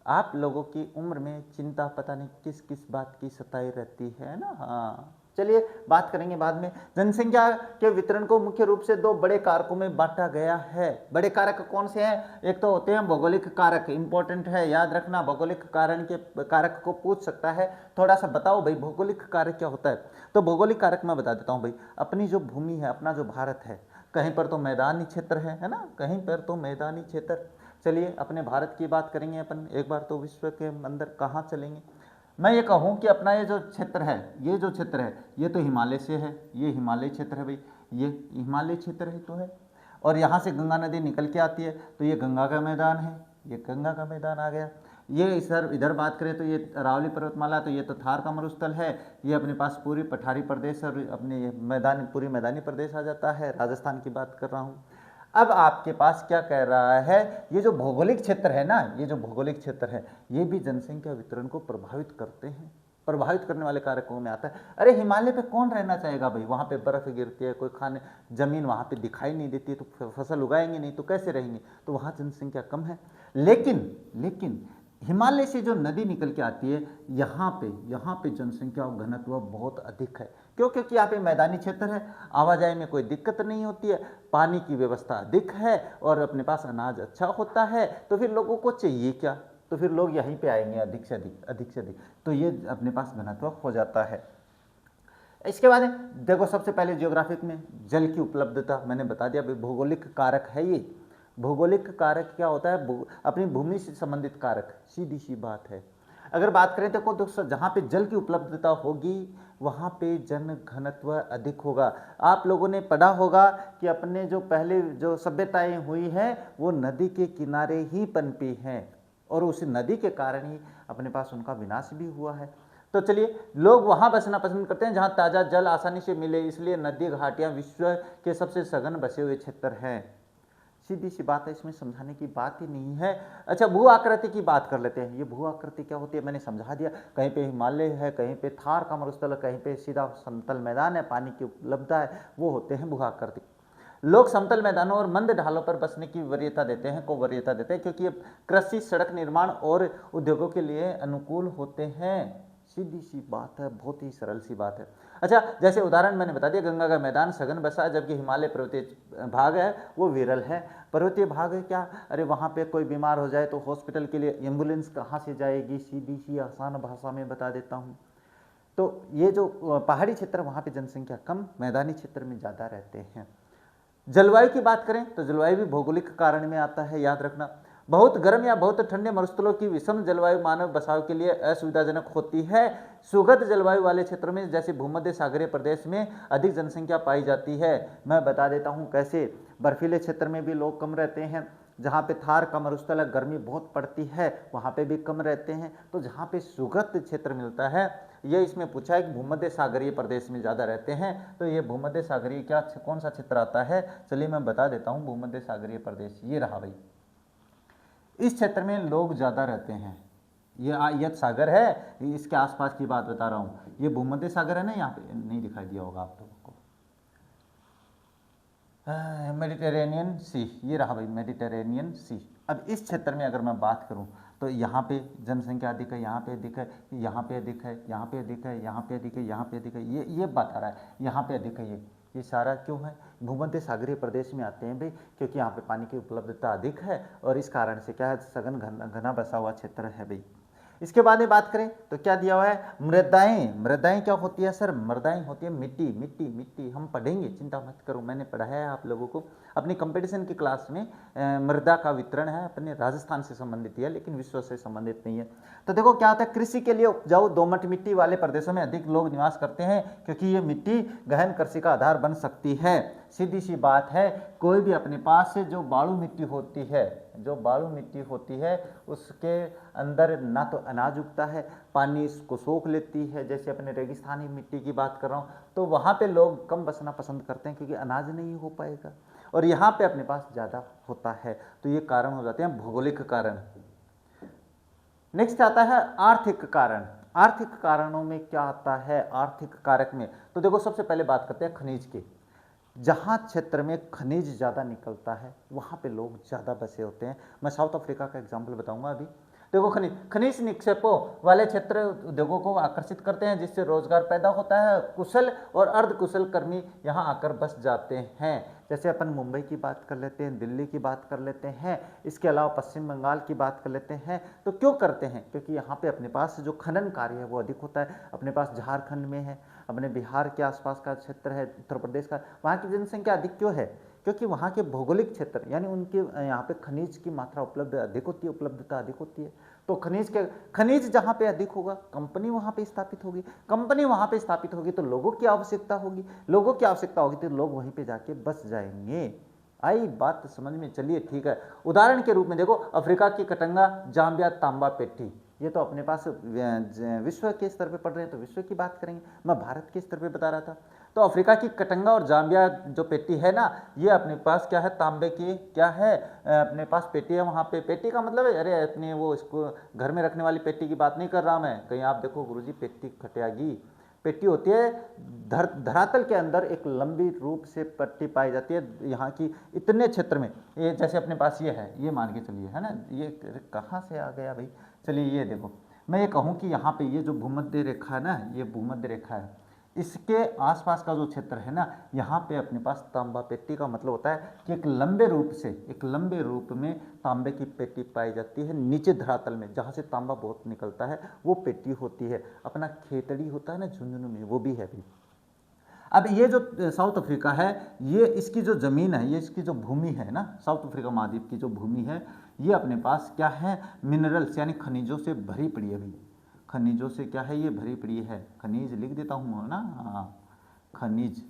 Speaker 1: आप लोगों की उम्र में चिंता पता नहीं किस किस बात की सताई रहती है ना। हाँ, चलिए बात करेंगे बाद में। जनसंख्या के वितरण को मुख्य रूप से 2 बड़े कारकों में बांटा गया है। बड़े कारक कौन से हैं, एक तो होते हैं भौगोलिक कारक, इंपॉर्टेंट है, याद रखना, भौगोलिक कारक को पूछ सकता है, थोड़ा सा बताओ भाई भौगोलिक कारक क्या होता है। तो भौगोलिक कारक मैं बता देता हूँ भाई, अपनी जो भूमि है, अपना जो भारत है, कहीं पर तो मैदानी क्षेत्र है ना, कहीं पर तो मैदानी क्षेत्र। चलिए अपने भारत की बात करेंगे अपन, एक बार तो विश्व के अंदर कहाँ चलेंगे। मैं ये कहूँ कि अपना ये जो क्षेत्र है, ये तो हिमालय से है, ये हिमालय क्षेत्र है भाई, ये हिमालय क्षेत्र है तो है, और यहाँ से गंगा नदी निकल के आती है, तो ये गंगा का मैदान है, ये गंगा का मैदान आ गया। ये इधर बात करें तो ये अरावली पर्वतमाला, तो ये तो थार का मरुस्थल है, ये अपने पास पूरी पठारी प्रदेश और अपने पूरी मैदानी प्रदेश आ जाता है, राजस्थान की बात कर रहा हूँ। अब आपके पास क्या कह रहा है, ये जो भौगोलिक क्षेत्र है ना, ये जो भौगोलिक क्षेत्र है, ये भी जनसंख्या वितरण को प्रभावित करते हैं, प्रभावित करने वाले कारकों में आता है। अरे हिमालय पे कौन रहना चाहेगा भाई, वहाँ पे बर्फ गिरती है, कोई खाने जमीन वहाँ पे दिखाई नहीं देती है, तो फसल उगाएंगे नहीं तो कैसे रहेंगे, तो वहाँ जनसंख्या कम है। लेकिन हिमालय से जो नदी निकल के आती है, यहाँ पे जनसंख्या और घनत्व बहुत अधिक है। क्यों? क्योंकि यहाँ पे मैदानी क्षेत्र है, आवाजाही में कोई दिक्कत नहीं होती है, पानी की व्यवस्था अधिक है, और अपने पास अनाज अच्छा होता है, तो फिर लोगों को चाहिए क्या, तो फिर लोग यहीं पे आएंगे अधिक से अधिक। तो ये अपने पास घनत्व हो जाता है। इसके बाद देखो सबसे पहले जियोग्राफिक में जल की उपलब्धता मैंने बता दिया, भौगोलिक कारक है ये। भौगोलिक कारक क्या होता है? अपनी भूमि से संबंधित कारक, सीधी सी बात है। अगर बात करें तो दोस्तों जहाँ पे जल की उपलब्धता होगी वहाँ पे जन घनत्व अधिक होगा। आप लोगों ने पढ़ा होगा कि अपने जो पहले जो सभ्यताएं हुई हैं वो नदी के किनारे ही पनपी हैं और उस नदी के कारण ही अपने पास उनका विनाश भी हुआ है। तो चलिए, लोग वहाँ बसना पसंद करते हैं जहाँ ताज़ा जल आसानी से मिले, इसलिए नदी घाटियाँ विश्व के सबसे सघन बसे हुए क्षेत्र हैं। सीधी सी बात है, इसमें समझाने की बात ही नहीं है। अच्छा, भू आकृति की बात कर लेते हैं। ये भू आकृति क्या होती है मैंने समझा दिया। कहीं पे हिमालय है, कहीं पे थार का मरुस्थल है, कहीं पे सीधा समतल मैदान है, पानी की उपलब्धता है, वो होते हैं भू आकृति। लोग समतल मैदानों और मंद ढालों पर बसने की वरीयता देते हैं, क्योंकि ये कृषि, सड़क निर्माण और उद्योगों के लिए अनुकूल होते हैं। सीधी सी बात है, बहुत ही सरल सी बात है। अच्छा, जैसे उदाहरण मैंने बता दिया, गंगा का मैदान सघन बसा है, जबकि हिमालय पर्वतीय भाग है वो विरल है। पर्वतीय भाग है क्या? अरे वहाँ पे कोई बीमार हो जाए तो हॉस्पिटल के लिए एम्बुलेंस कहाँ से जाएगी? सीधी सी आसान भाषा में बता देता हूँ। तो ये जो पहाड़ी क्षेत्र वहाँ पे जनसंख्या कम, मैदानी क्षेत्र में ज़्यादा रहते हैं। जलवायु की बात करें तो जलवायु भी भौगोलिक कारण में आता है, याद रखना। बहुत गर्म या बहुत ठंडे मरुस्थलों की विषम जलवायु मानव बसाव के लिए असुविधाजनक होती है। सुगध जलवायु वाले क्षेत्रों में जैसे भूमध्य सागरीय प्रदेश में अधिक जनसंख्या पाई जाती है। मैं बता देता हूँ कैसे। बर्फीले क्षेत्र में भी लोग कम रहते हैं। जहाँ पे थार का मरुस्थल है, गर्मी बहुत पड़ती है, वहाँ पे भी कम रहते हैं। तो जहाँ पे सुगध क्षेत्र मिलता है, ये इसमें पूछा है कि भूमध्य सागरीय प्रदेश में ज़्यादा रहते हैं। तो ये भूमध्य सागरीय क्या कौन सा क्षेत्र आता है? चलिए मैं बता देता हूँ। भूमध्य सागरीय प्रदेश ये रहा भाई। इस क्षेत्र में लोग ज़्यादा रहते हैं। ये आयत सागर है, इसके आसपास की बात बता रहा हूँ। ये भूमध्य सागर है ना, यहाँ पे नहीं दिखाई दिया होगा आप लोगों को। मेडिटेरेनियन सी, ये रहा भाई मेडिटेरेनियन सी। अब इस क्षेत्र में अगर मैं बात करूं तो यहाँ पे जनसंख्या अधिक है, यहाँ पे अधिक है, यहाँ पे अधिक है, यहाँ पे अधिक है, यहाँ पे अधिक है, यहाँ पे अधिक है, ये बता रहा है यहाँ पे अधिक है। ये सारा क्यों है? भूमध्य सागरीय प्रदेश में आते हैं भाई, क्योंकि यहाँ पे पानी की उपलब्धता अधिक है और इस कारण से क्या है, सघन घना बसा हुआ क्षेत्र है भाई। इसके बाद में बात करें तो क्या दिया हुआ है? मृदाएं। मृदाएं क्या होती है सर? मृदाएं होती है मिट्टी। मिट्टी मिट्टी हम पढ़ेंगे, चिंता मत करो, मैंने पढ़ाया है आप लोगों को अपनी कंपटीशन की क्लास में। मृदा का वितरण है, अपने राजस्थान से संबंधित है, लेकिन विश्व से संबंधित नहीं है। तो देखो क्या होता है, कृषि के लिए उपजाऊ दोमट मिट्टी वाले प्रदेशों में अधिक लोग निवास करते हैं, क्योंकि ये मिट्टी गहन कृषि का आधार बन सकती है। सीधी सी बात है, कोई भी अपने पास से जो बालू मिट्टी होती है, जो बालू मिट्टी होती है उसके अंदर ना तो अनाज उगता है, पानी इसको सोख लेती है। जैसे अपने रेगिस्तानी मिट्टी की बात कर रहा हूँ, तो वहाँ पे लोग कम बसना पसंद करते हैं क्योंकि अनाज नहीं हो पाएगा, और यहाँ पे अपने पास ज़्यादा होता है। तो ये कारण हो जाते हैं भौगोलिक कारण। नेक्स्ट आता है आर्थिक कारण। आर्थिक कारणों में क्या आता है? आर्थिक कारक में तो देखो सबसे पहले बात करते हैं खनिज की। जहाँ क्षेत्र में खनिज ज़्यादा निकलता है वहाँ पे लोग ज़्यादा बसे होते हैं। मैं साउथ अफ्रीका का एग्जाम्पल बताऊंगा अभी। देखो खनिज निक्षेपों वाले क्षेत्र उद्योगों को आकर्षित करते हैं, जिससे रोजगार पैदा होता है। कुशल और अर्धकुशल कर्मी यहाँ आकर बस जाते हैं। जैसे अपन मुंबई की बात कर लेते हैं, दिल्ली की बात कर लेते हैं, इसके अलावा पश्चिम बंगाल की बात कर लेते हैं। तो क्यों करते हैं? क्योंकि यहाँ पे अपने पास जो खनन कार्य है वो अधिक होता है। अपने पास झारखंड में है, अपने बिहार के आसपास का क्षेत्र है, उत्तर प्रदेश का, वहाँ की जनसंख्या अधिक क्यों है? क्योंकि वहाँ के भौगोलिक क्षेत्र यानी उनके यहाँ पे खनिज की मात्रा अधिक होती है, उपलब्धता अधिक होती है। तो खनिज जहाँ पे अधिक होगा, कंपनी वहाँ पे स्थापित होगी। कंपनी वहाँ पे स्थापित होगी तो लोगों की आवश्यकता होगी। लोगों की आवश्यकता होगी तो लोग वहीं पे जाके बस जाएंगे। आई बात समझ में? चलिए ठीक है। उदाहरण के रूप में देखो, अफ्रीका की कटंगा, जाम्बिया, तांबा पेट्टी, ये तो अपने पास विश्व के स्तर पे पढ़ रहे हैं तो विश्व की बात करेंगे। मैं भारत के स्तर पे बता रहा था। तो अफ्रीका की कटंगा और जाम्बिया जो पेटी है ना, ये अपने पास क्या है, तांबे की क्या है, अपने पास पेटी है। वहाँ पे पेटी का मतलब है, अरे अपने वो इसको घर में रखने वाली पेटी की बात नहीं कर रहा मैं। कहीं आप देखो गुरुजी पेटी खटियागी, पेटी होती है धरातल के अंदर एक लंबी रूप से पट्टी पाई जाती है यहाँ की इतने क्षेत्र में। ये जैसे अपने पास ये है, ये मान के चलिए, है ना, ये कहाँ से आ गया भाई? चलिए ये देखो, मैं ये कहूँ कि यहाँ पे ये जो भूमध्य रेखा है ना, ये भूमध्य रेखा है, इसके आसपास का जो क्षेत्र है ना, यहाँ पे अपने पास तांबा पेटी का मतलब होता है कि एक लंबे रूप में तांबे की पेटी पाई जाती है नीचे धरातल में, जहाँ से तांबा बहुत निकलता है, वो पेटी होती है। अपना खेतड़ी होता है ना झुंझुनू में, वो भी है भी। अब ये जो साउथ अफ्रीका है, ये इसकी जो ज़मीन है, ये इसकी जो भूमि है ना, साउथ अफ्रीका महाद्वीप की जो भूमि है, ये अपने पास क्या है, मिनरल्स यानी खनिजों से भरी पड़ी है भाई। खनिजों से क्या है, ये भरी पड़ी है, खनिज लिख देता हूँ ना, हाँ, खनिज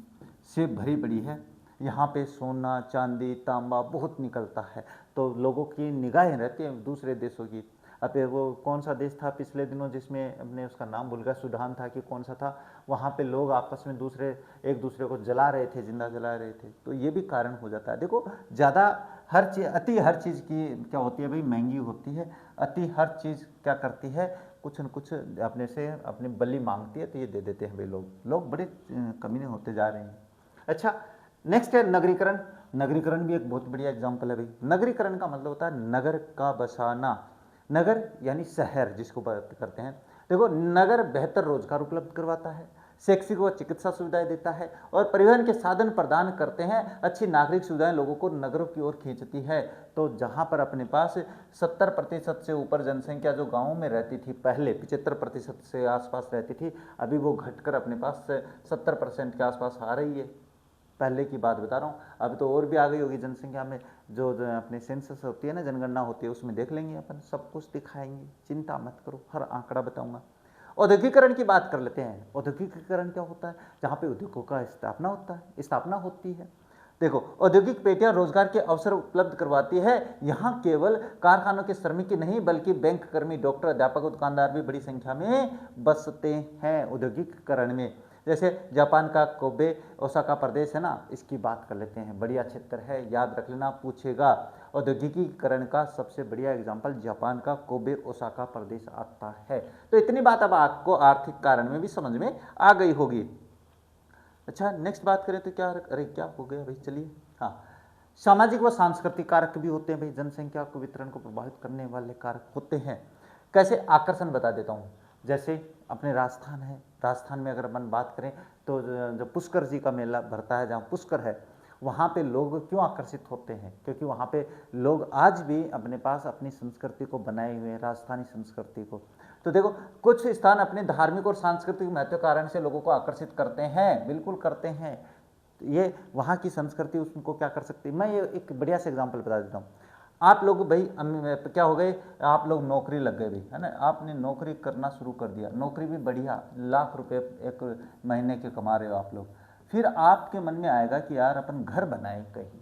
Speaker 1: से भरी पड़ी है। यहाँ पे सोना चांदी तांबा बहुत निकलता है, तो लोगों की निगाहें रहती हैं दूसरे देशों की। अब वो कौन सा देश था पिछले दिनों जिसमें अपने उसका नाम भूल गया, सूडान था कि कौन सा था, वहाँ पे लोग आपस में एक दूसरे को जला रहे थे, जिंदा जला रहे थे। तो ये भी कारण हो जाता है। देखो ज़्यादा हर चीज़ की क्या होती है भाई, महंगी होती है। अति हर चीज़ क्या करती है, कुछ न कुछ अपने से अपनी बलि मांगती है, तो ये दे देते हैं भाई। लोग बड़े कमीने होते जा रहे हैं। अच्छा, नेक्स्ट है नगरीकरण। नगरीकरण भी एक बहुत बढ़िया एग्जाम्पल है भाई। नगरीकरण का मतलब होता है नगर का बसाना। नगर यानी शहर जिसको बात करते हैं। देखो, नगर बेहतर रोजगार उपलब्ध करवाता है, शैक्षिक व चिकित्सा सुविधाएं देता है और परिवहन के साधन प्रदान करते हैं। अच्छी नागरिक सुविधाएं लोगों को नगरों की ओर खींचती है। तो जहां पर अपने पास 70% से ऊपर जनसंख्या जो गांवों में रहती थी, पहले 75% से आसपास रहती थी, अभी वो घटकर अपने पास 70% के आसपास आ रही है। पहले की बात बता रहा हूँ, अभी तो और भी आ गई होगी जनसंख्या में। जो अपने सेंसस होती है ना, जनगणना होती है, उसमें देख लेंगे अपन, सब कुछ दिखाएंगे, चिंता मत करो, हर आंकड़ा बताऊंगा। औद्योगिकरण की बात कर लेते हैं। औद्योगिकरण क्या होता है, जहाँ पे उद्योगों का स्थापना होती है। देखो, औद्योगिक पेटियां रोजगार के अवसर उपलब्ध करवाती है। यहाँ केवल कारखानों के श्रमिक ही नहीं, बल्कि बैंक कर्मी, डॉक्टर, अध्यापक, दुकानदार भी बड़ी संख्या में बसते हैं औद्योगिकरण में। जैसे जापान का कोबे ओसाका प्रदेश है ना, इसकी बात कर लेते हैं। बढ़िया क्षेत्र है, याद रख लेना, पूछेगा। औद्योगिकीकरण का सबसे बढ़िया एग्जाम्पल जापान का कोबे ओसाका प्रदेश आता है। तो इतनी बात अब आपको आर्थिक कारण में भी समझ में आ गई होगी। अच्छा, नेक्स्ट बात करें तो क्या, अरे क्या हो गया भाई, चलिए। हाँ, सामाजिक व सांस्कृतिक कारक भी होते हैं भाई, जनसंख्या को वितरण को प्रभावित करने वाले कारक होते हैं। कैसे, आकर्षण बता देता हूँ। जैसे अपने राजस्थान है, राजस्थान में अगर अपन बात करें तो जो पुष्कर जी का मेला भरता है, जहाँ पुष्कर है, वहाँ पे लोग क्यों आकर्षित होते हैं, क्योंकि वहाँ पे लोग आज भी अपने पास अपनी संस्कृति को बनाए हुए हैं, राजस्थानी संस्कृति को। तो देखो, कुछ स्थान अपने धार्मिक और सांस्कृतिक महत्व के कारण से लोगों को आकर्षित करते हैं, बिल्कुल करते हैं। ये वहाँ की संस्कृति उसको क्या कर सकती है। मैं ये एक बढ़िया से एग्जाम्पल बता देता हूँ। आप लोग भाई क्या हो गए, आप लोग नौकरी लग गए भाई, है ना, आपने नौकरी करना शुरू कर दिया, नौकरी भी बढ़िया, लाख रुपए एक महीने के कमा रहे हो आप लोग। फिर आपके मन में आएगा कि यार अपन घर बनाए कहीं।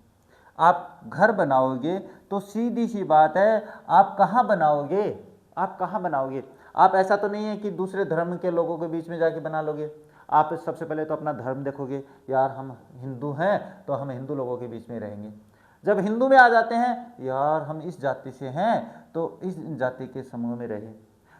Speaker 1: आप घर बनाओगे तो सीधी सी बात है, आप कहाँ बनाओगे, आप कहाँ बनाओगे। आप ऐसा तो नहीं है कि दूसरे धर्म के लोगों के बीच में जाके बना लोगे। आप सबसे पहले तो अपना धर्म देखोगे, यार हम हिंदू हैं तो हम हिंदू लोगों के बीच में रहेंगे। जब हिंदू में आ जाते हैं, यार हम इस जाति से हैं तो इस जाति के समूह में रहे।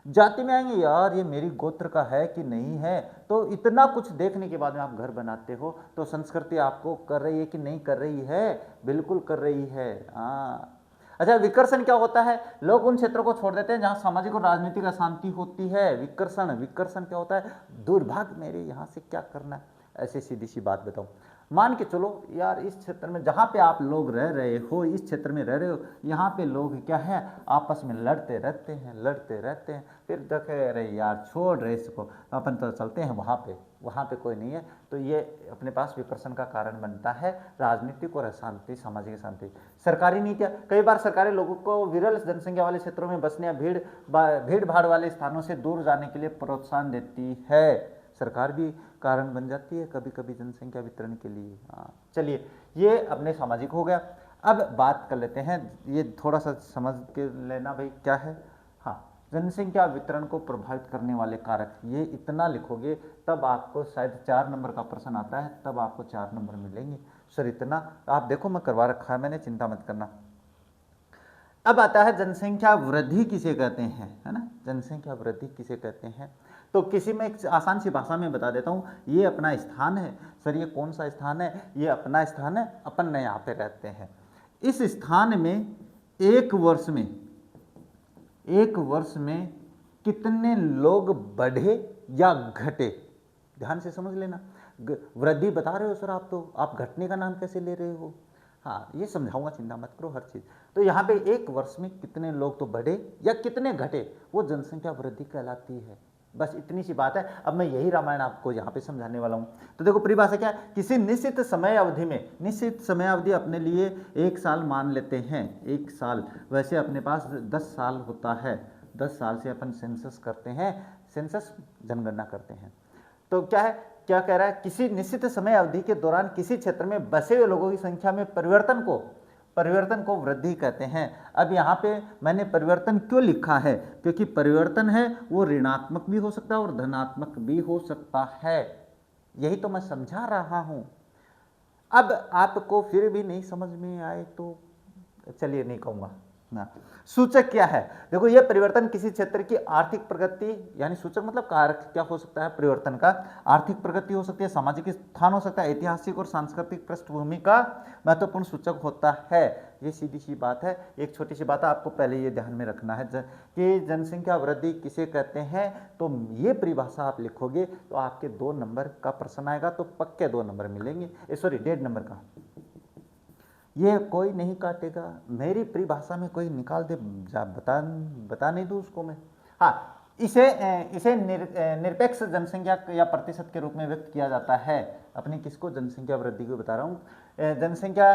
Speaker 1: जाति में आएंगे, यार ये मेरी गोत्र का है कि नहीं है। तो इतना कुछ देखने के बाद में आप घर बनाते हो, तो संस्कृति आपको कर रही है कि नहीं कर रही है, बिल्कुल कर रही है। हाँ। अच्छा, विकर्षण क्या होता है, लोग उन क्षेत्रों को छोड़ देते हैं जहां सामाजिक और राजनीतिक अशांति होती है। विकर्षण क्या होता है, दुर्भाग्य मेरे यहाँ से क्या करना है, ऐसे सीधी सी बात बताऊं। मान के चलो यार, इस क्षेत्र में जहाँ पे आप लोग रह रहे हो, इस क्षेत्र में रह रहे हो, यहाँ पे लोग क्या है, आपस में लड़ते रहते हैं। फिर देखे, अरे यार छोड़ रहे इसको, अपन तो चलते हैं वहाँ पे कोई नहीं है। तो ये अपने पास विकर्षण का कारण बनता है, राजनीतिक और अशांति, सामाजिक अशांति। सरकारी नीतियाँ, कई बार सरकारें लोगों को विरल जनसंख्या वाले क्षेत्रों में बसने या भीड़ भाड़ वाले स्थानों से दूर जाने के लिए प्रोत्साहन देती है। सरकार भी कारण बन जाती है कभी कभी जनसंख्या वितरण के लिए। हाँ, चलिए, ये अपने सामाजिक हो गया। अब बात कर लेते हैं, ये थोड़ा सा समझ के लेना भाई क्या है। हाँ, जनसंख्या वितरण को प्रभावित करने वाले कारक, ये इतना लिखोगे तब आपको शायद 4 नंबर का प्रश्न आता है, तब आपको 4 नंबर मिलेंगे। सर इतना आप देखो, मैं करवा रखा है मैंने, चिंता मत करना। अब आता है जनसंख्या वृद्धि किसे कहते हैं, है ना, जनसंख्या वृद्धि किसे कहते हैं। तो किसी में एक आसान सी भाषा में बता देता हूँ, ये अपना स्थान है। सर ये कौन सा स्थान है, ये अपना स्थान है, अपन ने यहाँ पे रहते हैं। इस स्थान में एक वर्ष में कितने लोग बढ़े या घटे, ध्यान से समझ लेना। वृद्धि बता रहे हो सर आप, तो आप घटने का नाम कैसे ले रहे हो। हाँ, ये समझाऊंगा, चिंता मत करो हर चीज़। तो यहाँ पे एक वर्ष में कितने लोग तो बढ़े या कितने घटे, वो जनसंख्या वृद्धि कहलाती है। बस इतनी सी बात है। अब मैं यही रामायण आपको यहाँ पे समझाने वाला हूँ। तो देखो परिभाषा क्या है, किसी निश्चित समय अवधि में, निश्चित समय अवधि अपने लिए 1 साल मान लेते हैं, 1 साल, वैसे अपने पास 10 साल होता है, 10 साल से अपन सेंसस करते हैं, सेंसस जनगणना करते हैं। तो क्या है, क्या कह रहा है, किसी निश्चित समय अवधि के दौरान किसी क्षेत्र में बसे हुए लोगों की संख्या में परिवर्तन को वृद्धि कहते हैं। अब यहाँ पे मैंने परिवर्तन क्यों लिखा है, क्योंकि परिवर्तन है वो ऋणात्मक भी हो सकता है और धनात्मक भी हो सकता है, यही तो मैं समझा रहा हूँ। अब आपको फिर भी नहीं समझ में आए तो चलिए नहीं कहूँगा ना। सूचक क्या है, देखो यह परिवर्तन किसी क्षेत्र की आर्थिक प्रगति, यानी सूचक मतलब कारक क्या हो सकता है परिवर्तन का, आर्थिक प्रगति हो सकती है, सामाजिक स्थान हो सकता है, ऐतिहासिक और सांस्कृतिक पृष्ठभूमि का महत्वपूर्ण सूचक होता है। ये सीधी सी बात है। एक छोटी सी बात है, आपको पहले ये ध्यान में रखना है कि जनसंख्या वृद्धि किसे कहते हैं। तो ये परिभाषा आप लिखोगे तो आपके 2 नंबर का प्रश्न आएगा, तो पक्के 2 नंबर मिलेंगे, सॉरी 1.5 नंबर का। ये कोई नहीं काटेगा, मेरी परिभाषा में कोई निकाल दे, बता नहीं दूँ उसको मैं। हाँ, इसे निरपेक्ष जनसंख्या या प्रतिशत के रूप में व्यक्त किया जाता है। अपनी किसको, जनसंख्या वृद्धि को बता रहा हूँ। जनसंख्या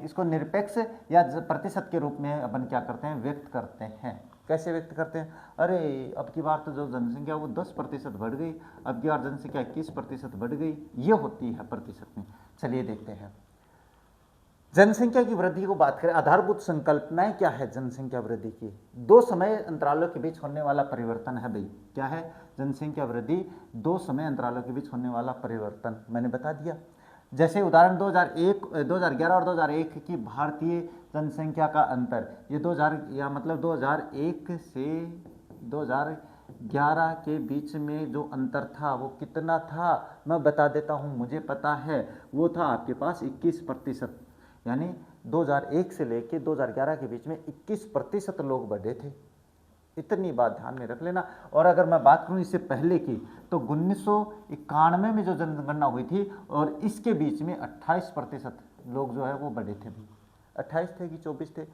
Speaker 1: इसको निरपेक्ष या प्रतिशत के रूप में अपन क्या करते हैं, व्यक्त करते हैं। कैसे व्यक्त करते हैं, अरे अब की बार तो जो जनसंख्या वो 10% बढ़ गई, अब की बार जनसंख्या 21% बढ़ गई, ये होती है प्रतिशत में। चलिए देखते हैं जनसंख्या की वृद्धि को बात करें, आधारभूत संकल्पनाएं क्या है जनसंख्या वृद्धि की। 2 समय अंतरालों के बीच होने वाला परिवर्तन है भाई। क्या है, जनसंख्या वृद्धि 2 समय अंतरालों के बीच होने वाला परिवर्तन, मैंने बता दिया। जैसे उदाहरण 2011 और 2001 की भारतीय जनसंख्या का अंतर, ये 2000 या मतलब 2001 से 2011 के बीच में जो अंतर था वो कितना था, मैं बता देता हूँ, मुझे पता है। वो था आपके पास 21%, यानी 2001 से लेकर 2011 के बीच में 21% लोग बढ़े थे। इतनी बात ध्यान में रख लेना। और अगर मैं बात करूं इससे पहले की, तो 1991 में जो जनगणना हुई थी और इसके बीच में 28% लोग जो है वो बढ़े थे। 28 थे कि 24 थे,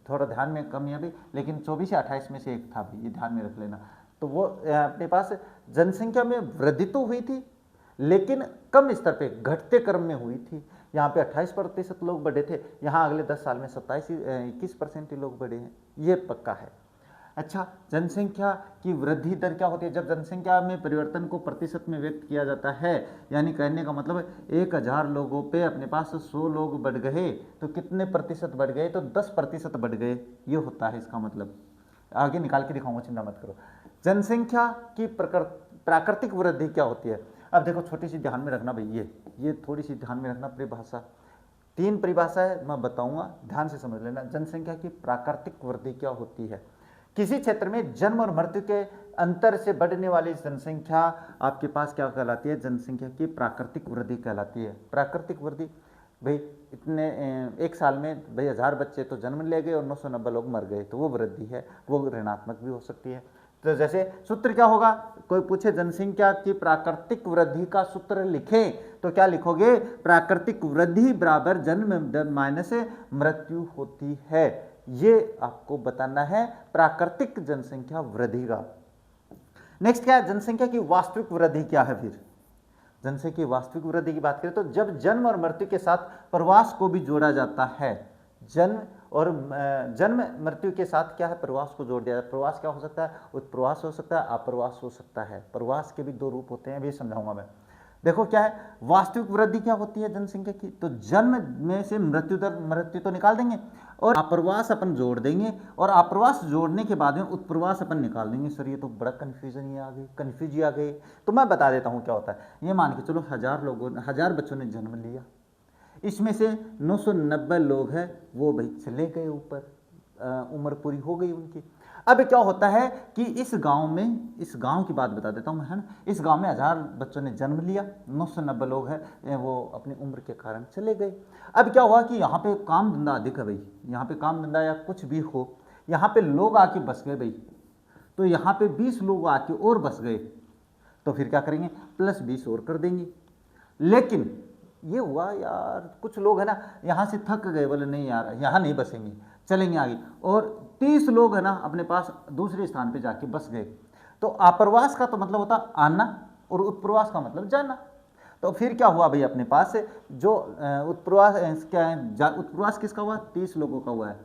Speaker 1: थोड़ा ध्यान में कमी है अभी, लेकिन 24 या 28 में से एक था भी, ये ध्यान में रख लेना। तो वो अपने पास जनसंख्या में वृद्धि तो हुई थी, लेकिन कम स्तर पे, घटते क्रम में हुई थी। यहाँ पे 28% लोग बढ़े थे, यहाँ अगले 10 साल में 21% ही लोग बढ़े हैं, ये पक्का है। अच्छा, जनसंख्या की वृद्धि दर क्या होती है, जब जनसंख्या में परिवर्तन को प्रतिशत में व्यक्त किया जाता है, यानी कहने का मतलब 1000 लोगों पे अपने पास 100 लोग बढ़ गए तो कितने प्रतिशत बढ़ गए, तो 10% बढ़ गए, ये होता है इसका मतलब। आगे निकाल के दिखाऊंगा, चिंता मत करो। जनसंख्या की प्राकृतिक वृद्धि क्या होती है। अब देखो छोटी सी ध्यान में रखना भाई, ये थोड़ी सी ध्यान में रखना परिभाषा, 3 परिभाषा है, मैं बताऊंगा, ध्यान से समझ लेना। जनसंख्या की प्राकृतिक वृद्धि क्या होती है, किसी क्षेत्र में जन्म और मृत्यु के अंतर से बढ़ने वाली जनसंख्या आपके पास क्या कहलाती है, जनसंख्या की प्राकृतिक वृद्धि कहलाती है। प्राकृतिक वृद्धि भाई, इतने 1 साल में भाई 1000 बच्चे तो जन्म ले गए और 990 लोग मर गए, तो वो वृद्धि है, वो ऋणात्मक भी हो सकती है। तो जैसे सूत्र क्या होगा, कोई पूछे जनसंख्या की प्राकृतिक वृद्धि का सूत्र लिखें तो क्या लिखोगे, प्राकृतिक वृद्धि बराबर जन्म माइनस मृत्यु होती है। ये आपको बताना है प्राकृतिक जनसंख्या वृद्धि का। नेक्स्ट क्या है, जनसंख्या की वास्तविक वृद्धि क्या है। फिर जनसंख्या की वास्तविक वृद्धि की बात करें तो जब जन्म और मृत्यु के साथ प्रवास को भी जोड़ा जाता है, जन्म मृत्यु के साथ क्या है, प्रवास को जोड़ दिया जाता है। प्रवास क्या हो सकता है, उत्प्रवास हो सकता है, अप्रवास हो सकता है। प्रवास के भी 2 रूप होते हैं, भी समझाऊंगा मैं। देखो क्या है, वास्तविक वृद्धि क्या होती है जनसंख्या की, तो जन्म में से मृत्यु तो निकाल देंगे और अप्रवास अपन जोड़ देंगे, और अप्रवास जोड़ने के बाद में उत्प्रवास अपन निकाल देंगे। सर ये तो बड़ा कन्फ्यूजन ही आ गई, तो मैं बता देता हूँ क्या होता है। ये मान के चलो 1000 बच्चों ने जन्म लिया, इसमें से 990 लोग हैं वो भाई चले गए ऊपर, उम्र पूरी हो गई उनकी। अब क्या होता है कि इस गांव की बात बता देता हूं मैं, है ना। इस गांव में 1000 बच्चों ने जन्म लिया, 990 लोग हैं वो अपनी उम्र के कारण चले गए। अब क्या हुआ कि यहाँ पे काम धंधा अधिक है भाई, यहाँ पे काम धंधा या कुछ भी हो, यहाँ पे लोग आके बस गए भाई, तो यहाँ पे 20 लोग आके और बस गए, तो फिर क्या करेंगे, प्लस 20 और कर देंगे। लेकिन ये हुआ यार, कुछ लोग है ना यहाँ से थक गए, बोले नहीं यार यहाँ नहीं बसेंगे, चलेंगे आगे, और 30 लोग है ना अपने पास दूसरे स्थान पे जाके बस गए। तो आप्रवास का तो मतलब होता आना और उत्प्रवास का मतलब जाना। तो फिर क्या हुआ भाई अपने पास जो उत्प्रवास क्या है, उत्प्रवास किसका हुआ, 30 लोगों का हुआ है।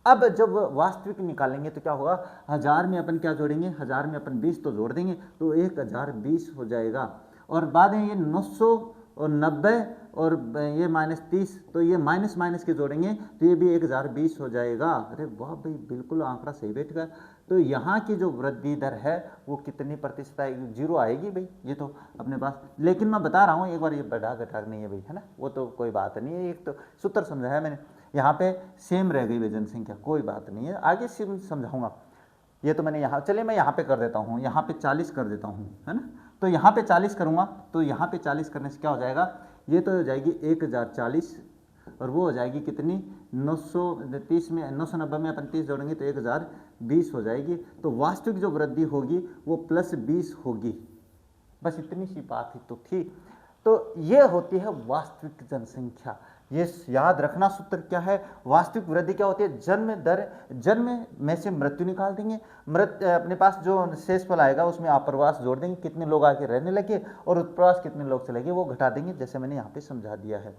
Speaker 1: अब जब वास्तविक निकालेंगे तो क्या होगा, 1000 में अपन क्या जोड़ेंगे, 1000 में अपन 20 तो जोड़ देंगे तो 1020 हो जाएगा। और बाद में ये 990 और ये -30, तो ये माइनस माइनस के जोड़ेंगे तो ये भी 1020 हो जाएगा। अरे वाह भाई, बिल्कुल आंकड़ा सही बैठ गया। तो यहाँ की जो वृद्धि दर है वो कितनी प्रतिशत आएगी, 0 आएगी भाई, ये तो अपने पास। लेकिन मैं बता रहा हूँ एक बार, ये बढ़ा घटा नहीं है भाई, है ना, वो तो कोई बात नहीं है, एक तो सूत्र समझाया मैंने, यहाँ पे सेम रह गई भाई जनसंख्या, कोई बात नहीं है, आगे समझाऊंगा। ये तो मैंने यहाँ, चलिए मैं यहाँ पे कर देता हूँ, यहाँ पे 40 कर देता हूँ, है ना। तो यहाँ पे 40 करूँगा तो यहाँ पे 40 करने से क्या हो जाएगा, ये तो हो जाएगी 1040 और वो हो जाएगी कितनी, 930 में 990 में अपन 30 जोड़ेंगे तो 1020 हो जाएगी। तो वास्तविक जो वृद्धि होगी वो +20 होगी। बस इतनी सी बात ही तो थी। तो ये होती है वास्तविक जनसंख्या। ये याद रखना सूत्र क्या है, वास्तविक वृद्धि क्या होती है, जन्म दर, जन्म में से मृत्यु निकाल देंगे, अपने पास जो शेषफल आएगा उसमें आप्रवास जोड़ देंगे, कितने लोग आके रहने लगे, और उत्प्रवास कितने लोग चले गए वो घटा देंगे, जैसे मैंने यहाँ पे समझा दिया है।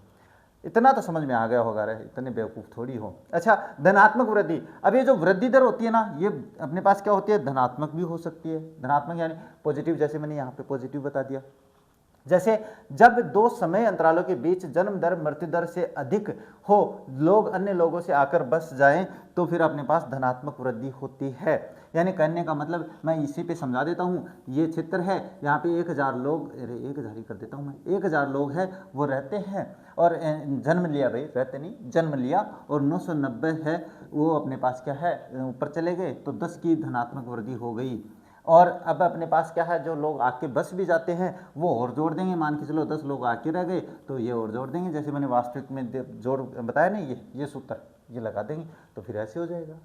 Speaker 1: इतना तो समझ में आ गया होगा, रहे इतने बेवकूफ़ थोड़ी हो। अच्छा, धनात्मक वृद्धि। अब ये जो वृद्धि दर होती है ना, ये अपने पास क्या होती है, धनात्मक भी हो सकती है। धनात्मक यानी पॉजिटिव, जैसे मैंने यहाँ पे पॉजिटिव बता दिया। जैसे जब 2 समय अंतरालों के बीच जन्म दर मृत्यु दर से अधिक हो, लोग अन्य लोगों से आकर बस जाएं, तो फिर अपने पास धनात्मक वृद्धि होती है। यानी कहने का मतलब, मैं इसी पे समझा देता हूँ, ये क्षेत्र है, यहाँ पे 1000 लोग, अरे 1000 ही कर देता हूँ मैं, 1000 लोग हैं वो रहते हैं, और जन्म लिया भाई, रहते नहीं, जन्म लिया, और 990 है वो अपने पास क्या है, ऊपर चले गए, तो 10 की धनात्मक वृद्धि हो गई। और अब अपने पास क्या है, जो लोग आके बस भी जाते हैं वो और जोड़ देंगे, मान के चलो 10 लोग आके रह गए तो ये और जोड़ देंगे, जैसे मैंने वास्तविक में जोड़ बताया नहीं, ये सूत्र ये लगा देंगे, तो फिर ऐसे हो जाएगा।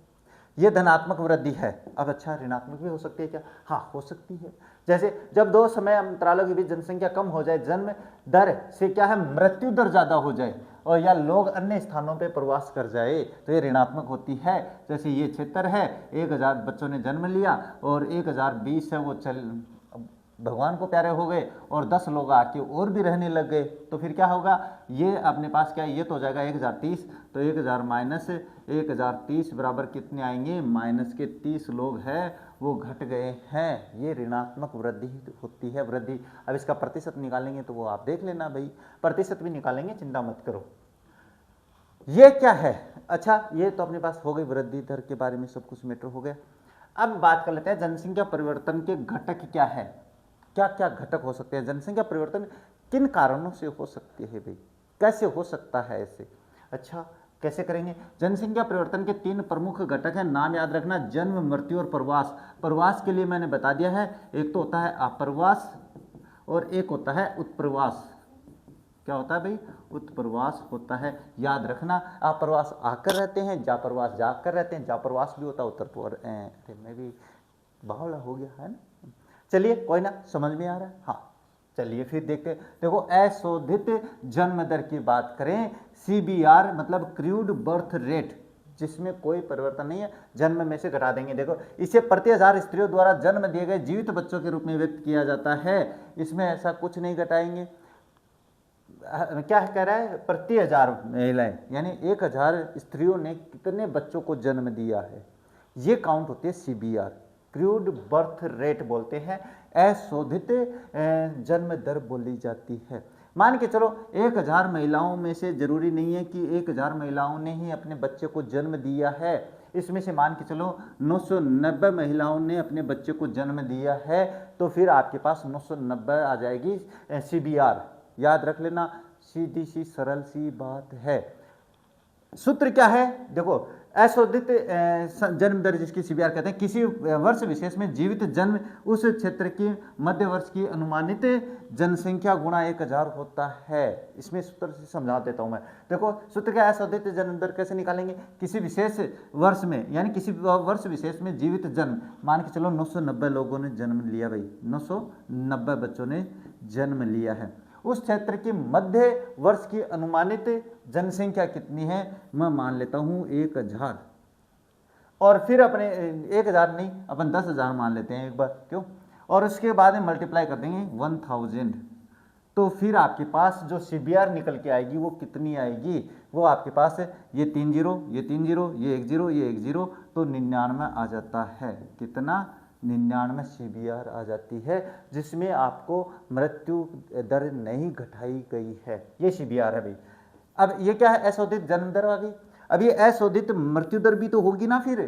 Speaker 1: ये धनात्मक वृद्धि है। अब अच्छा, ऋणात्मक भी हो सकती है क्या, हाँ हो सकती है। जैसे जब 2 समय अंतरालों के बीच जनसंख्या कम हो जाए, जन्म दर से क्या है, मृत्यु दर ज्यादा हो जाए, और या लोग अन्य स्थानों पे प्रवास कर जाए, तो ये ऋणात्मक होती है। जैसे ये क्षेत्र है, 1000 बच्चों ने जन्म लिया और 1020 है वो भगवान को प्यारे हो गए, और 10 लोग आके और भी रहने लग गए, तो फिर क्या होगा, ये अपने पास क्या है, ये तो हो जाएगा 1030, तो 1000 माइनस 1030 बराबर कितने आएंगे, माइनस के 30 लोग हैं वो घट गए हैं। ये ऋणात्मक वृद्धि होती है, वृद्धि। अब इसका प्रतिशत निकालेंगे तो वो आप देख लेना भाई, प्रतिशत भी निकालेंगे, चिंता मत करो। ये क्या है, अच्छा ये तो अपने पास हो गई वृद्धि दर के बारे में सब कुछ मैटर हो गया। अब बात कर लेते हैं जनसंख्या परिवर्तन के घटक क्या है, क्या क्या घटक हो सकते हैं। जनसंख्या परिवर्तन किन कारणों से हो सकती है भाई, कैसे हो सकता है ऐसे। अच्छा कैसे करेंगे, जनसंख्या परिवर्तन के 3 प्रमुख घटक हैं, नाम याद रखना, जन्म, मृत्यु और प्रवास। प्रवास के लिए मैंने बता दिया है, एक तो होता है आप्रवास और एक होता है उत्प्रवास। क्या होता है भाई, उत्प्रवास होता है, याद रखना। आप्रवास आकर रहते हैं, जाप्रवास जाकर रहते हैं, जाप्रवास भी होता है अरे मैं भी बावला हो गया है ना। चलिए कोई ना, समझ में आ रहा है, हाँ चलिए फिर देखते हैं। देखो अशोधित जन्म दर की बात करें, CBR मतलब क्रूड बर्थ रेट, जिसमें कोई परिवर्तन नहीं है, जन्म में से घटा देंगे। देखो इसे प्रति 1000 स्त्रियों द्वारा जन्म दिए गए जीवित बच्चों के रूप में व्यक्त किया जाता है, इसमें ऐसा कुछ नहीं घटाएंगे। क्या कह रहा है, प्रति 1000 महिलाएं, यानी 1000 स्त्रियों ने कितने बच्चों को जन्म दिया है, ये काउंट होती है CBR, क्रूड बर्थ रेट बोलते हैं, अशोधित जन्म दर बोली जाती है। मान के चलो 1000 महिलाओं में से जरूरी नहीं है कि 1000 महिलाओं ने ही अपने बच्चे को जन्म दिया है, इसमें से मान के चलो 990 महिलाओं ने अपने बच्चे को जन्म दिया है, तो फिर आपके पास 990 आ जाएगी CBR। याद रख लेना, सीधी सी सरल सी बात है। सूत्र क्या है, देखो अशोधित जन्म दर जिसकी CBR कहते हैं, किसी वर्ष विशेष में जीवित जन्म उस क्षेत्र की मध्य वर्ष की अनुमानित जनसंख्या गुणा 1000 होता है। इसमें सूत्र से समझा देता हूं मैं। देखो सूत्र क्या है, अशोधित जन्म दर कैसे निकालेंगे, किसी विशेष वर्ष में, यानी किसी वर्ष विशेष में जीवित जन्म, मान के चलो 990 लोगों ने जन्म लिया भाई, 990 बच्चों ने जन्म लिया है, उस क्षेत्र की मध्य वर्ष की अनुमानित जनसंख्या कितनी है, मैं मान लेता हूं 1000, और फिर अपने 1000 नहीं, अपन 10,000 मान लेते हैं एक बार, क्यों, और उसके बाद में मल्टीप्लाई कर देंगे 1000, तो फिर आपके पास जो CBR निकल के आएगी वो कितनी आएगी, वो आपके पास है ये 3 जीरो, ये 3 जीरो, ये 1 जीरो, ये 1 जीरो, तो 99 आ जाता है। कितना? 99 CBR आ जाती है, जिसमें आपको मृत्यु दर नहीं घटाई गई है। ये CBR है भाई। अब ये क्या है? अशोधित जन्म दर आ गई। अब ये अशोधित मृत्यु दर भी तो होगी ना। फिर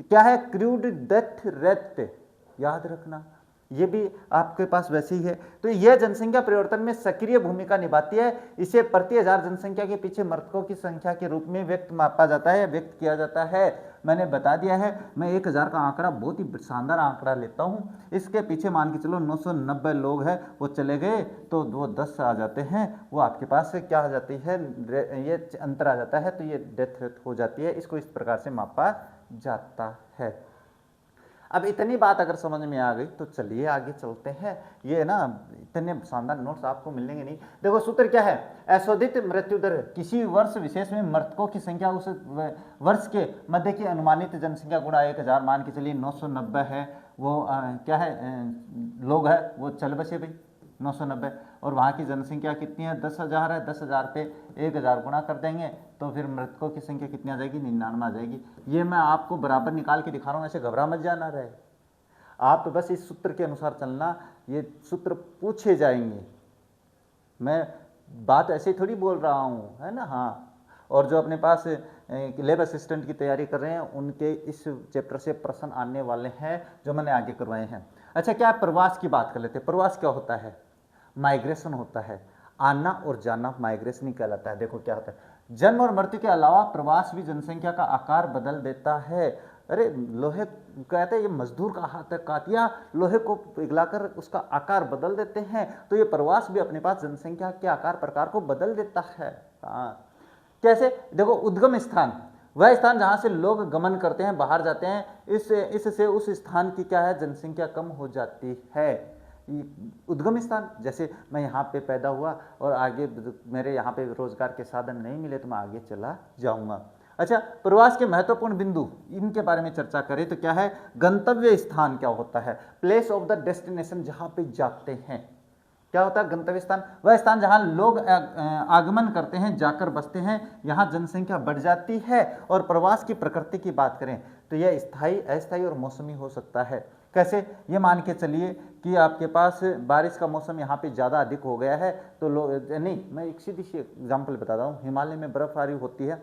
Speaker 1: क्या है? क्रूड डेथ रेट, याद रखना, ये भी आपके पास वैसे ही है। तो यह जनसंख्या परिवर्तन में सक्रिय भूमिका निभाती है। इसे प्रति 1000 जनसंख्या के पीछे मृतकों की संख्या के रूप में मापा जाता है, व्यक्त किया जाता है। मैंने बता दिया है, मैं 1000 का आंकड़ा बहुत ही शानदार आंकड़ा लेता हूँ। इसके पीछे मान के चलो 990 लोग हैं, वो चले गए तो वो 10 आ जाते हैं, वो आपके पास से क्या आ जाती है, ये अंतर आ जाता है, तो ये डेथ रेट हो जाती है। इसको इस प्रकार से मापा जाता है। अब इतनी बात अगर समझ में आ गई तो चलिए आगे चलते हैं। ये ना इतने शानदार नोट्स आपको मिलेंगे नहीं। देखो सूत्र क्या है? अशोधित मृत्यु दर किसी वर्ष विशेष में मृतकों की संख्या उस वर्ष के मध्य की अनुमानित जनसंख्या गुणा 1000, मान के चलिए 990 है, वो क्या है लोग है, वो चल बसे भाई 990, और वहाँ की जनसंख्या कितनी है? 10,000 है। 10,000 पे 1000 गुणा कर देंगे तो फिर मृतकों की संख्या कितनी आ जाएगी? 99 आ जाएगी। ये मैं आपको बराबर निकाल के दिखा रहा हूँ, ऐसे घबरा मत जाना रहे। आप तो बस इस सूत्र के अनुसार चलना, ये सूत्र पूछे जाएंगे, मैं बात ऐसे थोड़ी बोल रहा हूँ, है ना। हाँ, और जो अपने पास लैब असिस्टेंट की तैयारी कर रहे हैं उनके इस चैप्टर से प्रश्न आने वाले हैं जो मैंने आगे करवाए हैं। अच्छा, क्या प्रवास की बात कर लेते हैं। प्रवास क्या होता है? माइग्रेशन होता है, आना और जाना माइग्रेशन ही कहलाता है। देखो क्या होता है, जन्म और मृत्यु के अलावा प्रवास भी जनसंख्या का आकार बदल देता है। अरे लोहे कहते हैं ये मजदूर का हाथ है, काटिया लोहे को पिघलाकर उसका आकार बदल देते हैं, तो ये प्रवास भी अपने पास जनसंख्या के आकार प्रकार को बदल देता है। कैसे? देखो, उद्गम स्थान, वह स्थान जहाँ से लोग गमन करते हैं, बाहर जाते हैं, इससे उस स्थान की क्या है, जनसंख्या कम हो जाती है। उद्गम स्थान, जैसे मैं यहाँ पे पैदा हुआ और आगे मेरे यहाँ पे रोजगार के साधन नहीं मिले तो मैं आगे चला जाऊँगा। अच्छा, प्रवास के महत्वपूर्ण बिंदु, इनके बारे में चर्चा करें तो क्या है? गंतव्य स्थान क्या होता है? प्लेस ऑफ द डेस्टिनेशन, जहाँ पे जाते हैं। क्या होता है गंतव्य स्थान? वह स्थान जहाँ लोग आगमन करते हैं, जाकर बसते हैं, यहाँ जनसंख्या बढ़ जाती है। और प्रवास की प्रकृति की बात करें तो यह स्थायी, अस्थायी और मौसमी हो सकता है। कैसे? ये मान के चलिए कि आपके पास बारिश का मौसम यहाँ पे ज़्यादा अधिक हो गया है तो लोग नहीं, मैं एक सीधी सी एग्जाम्पल बताता हूँ। हिमालय में बर्फबारी होती है,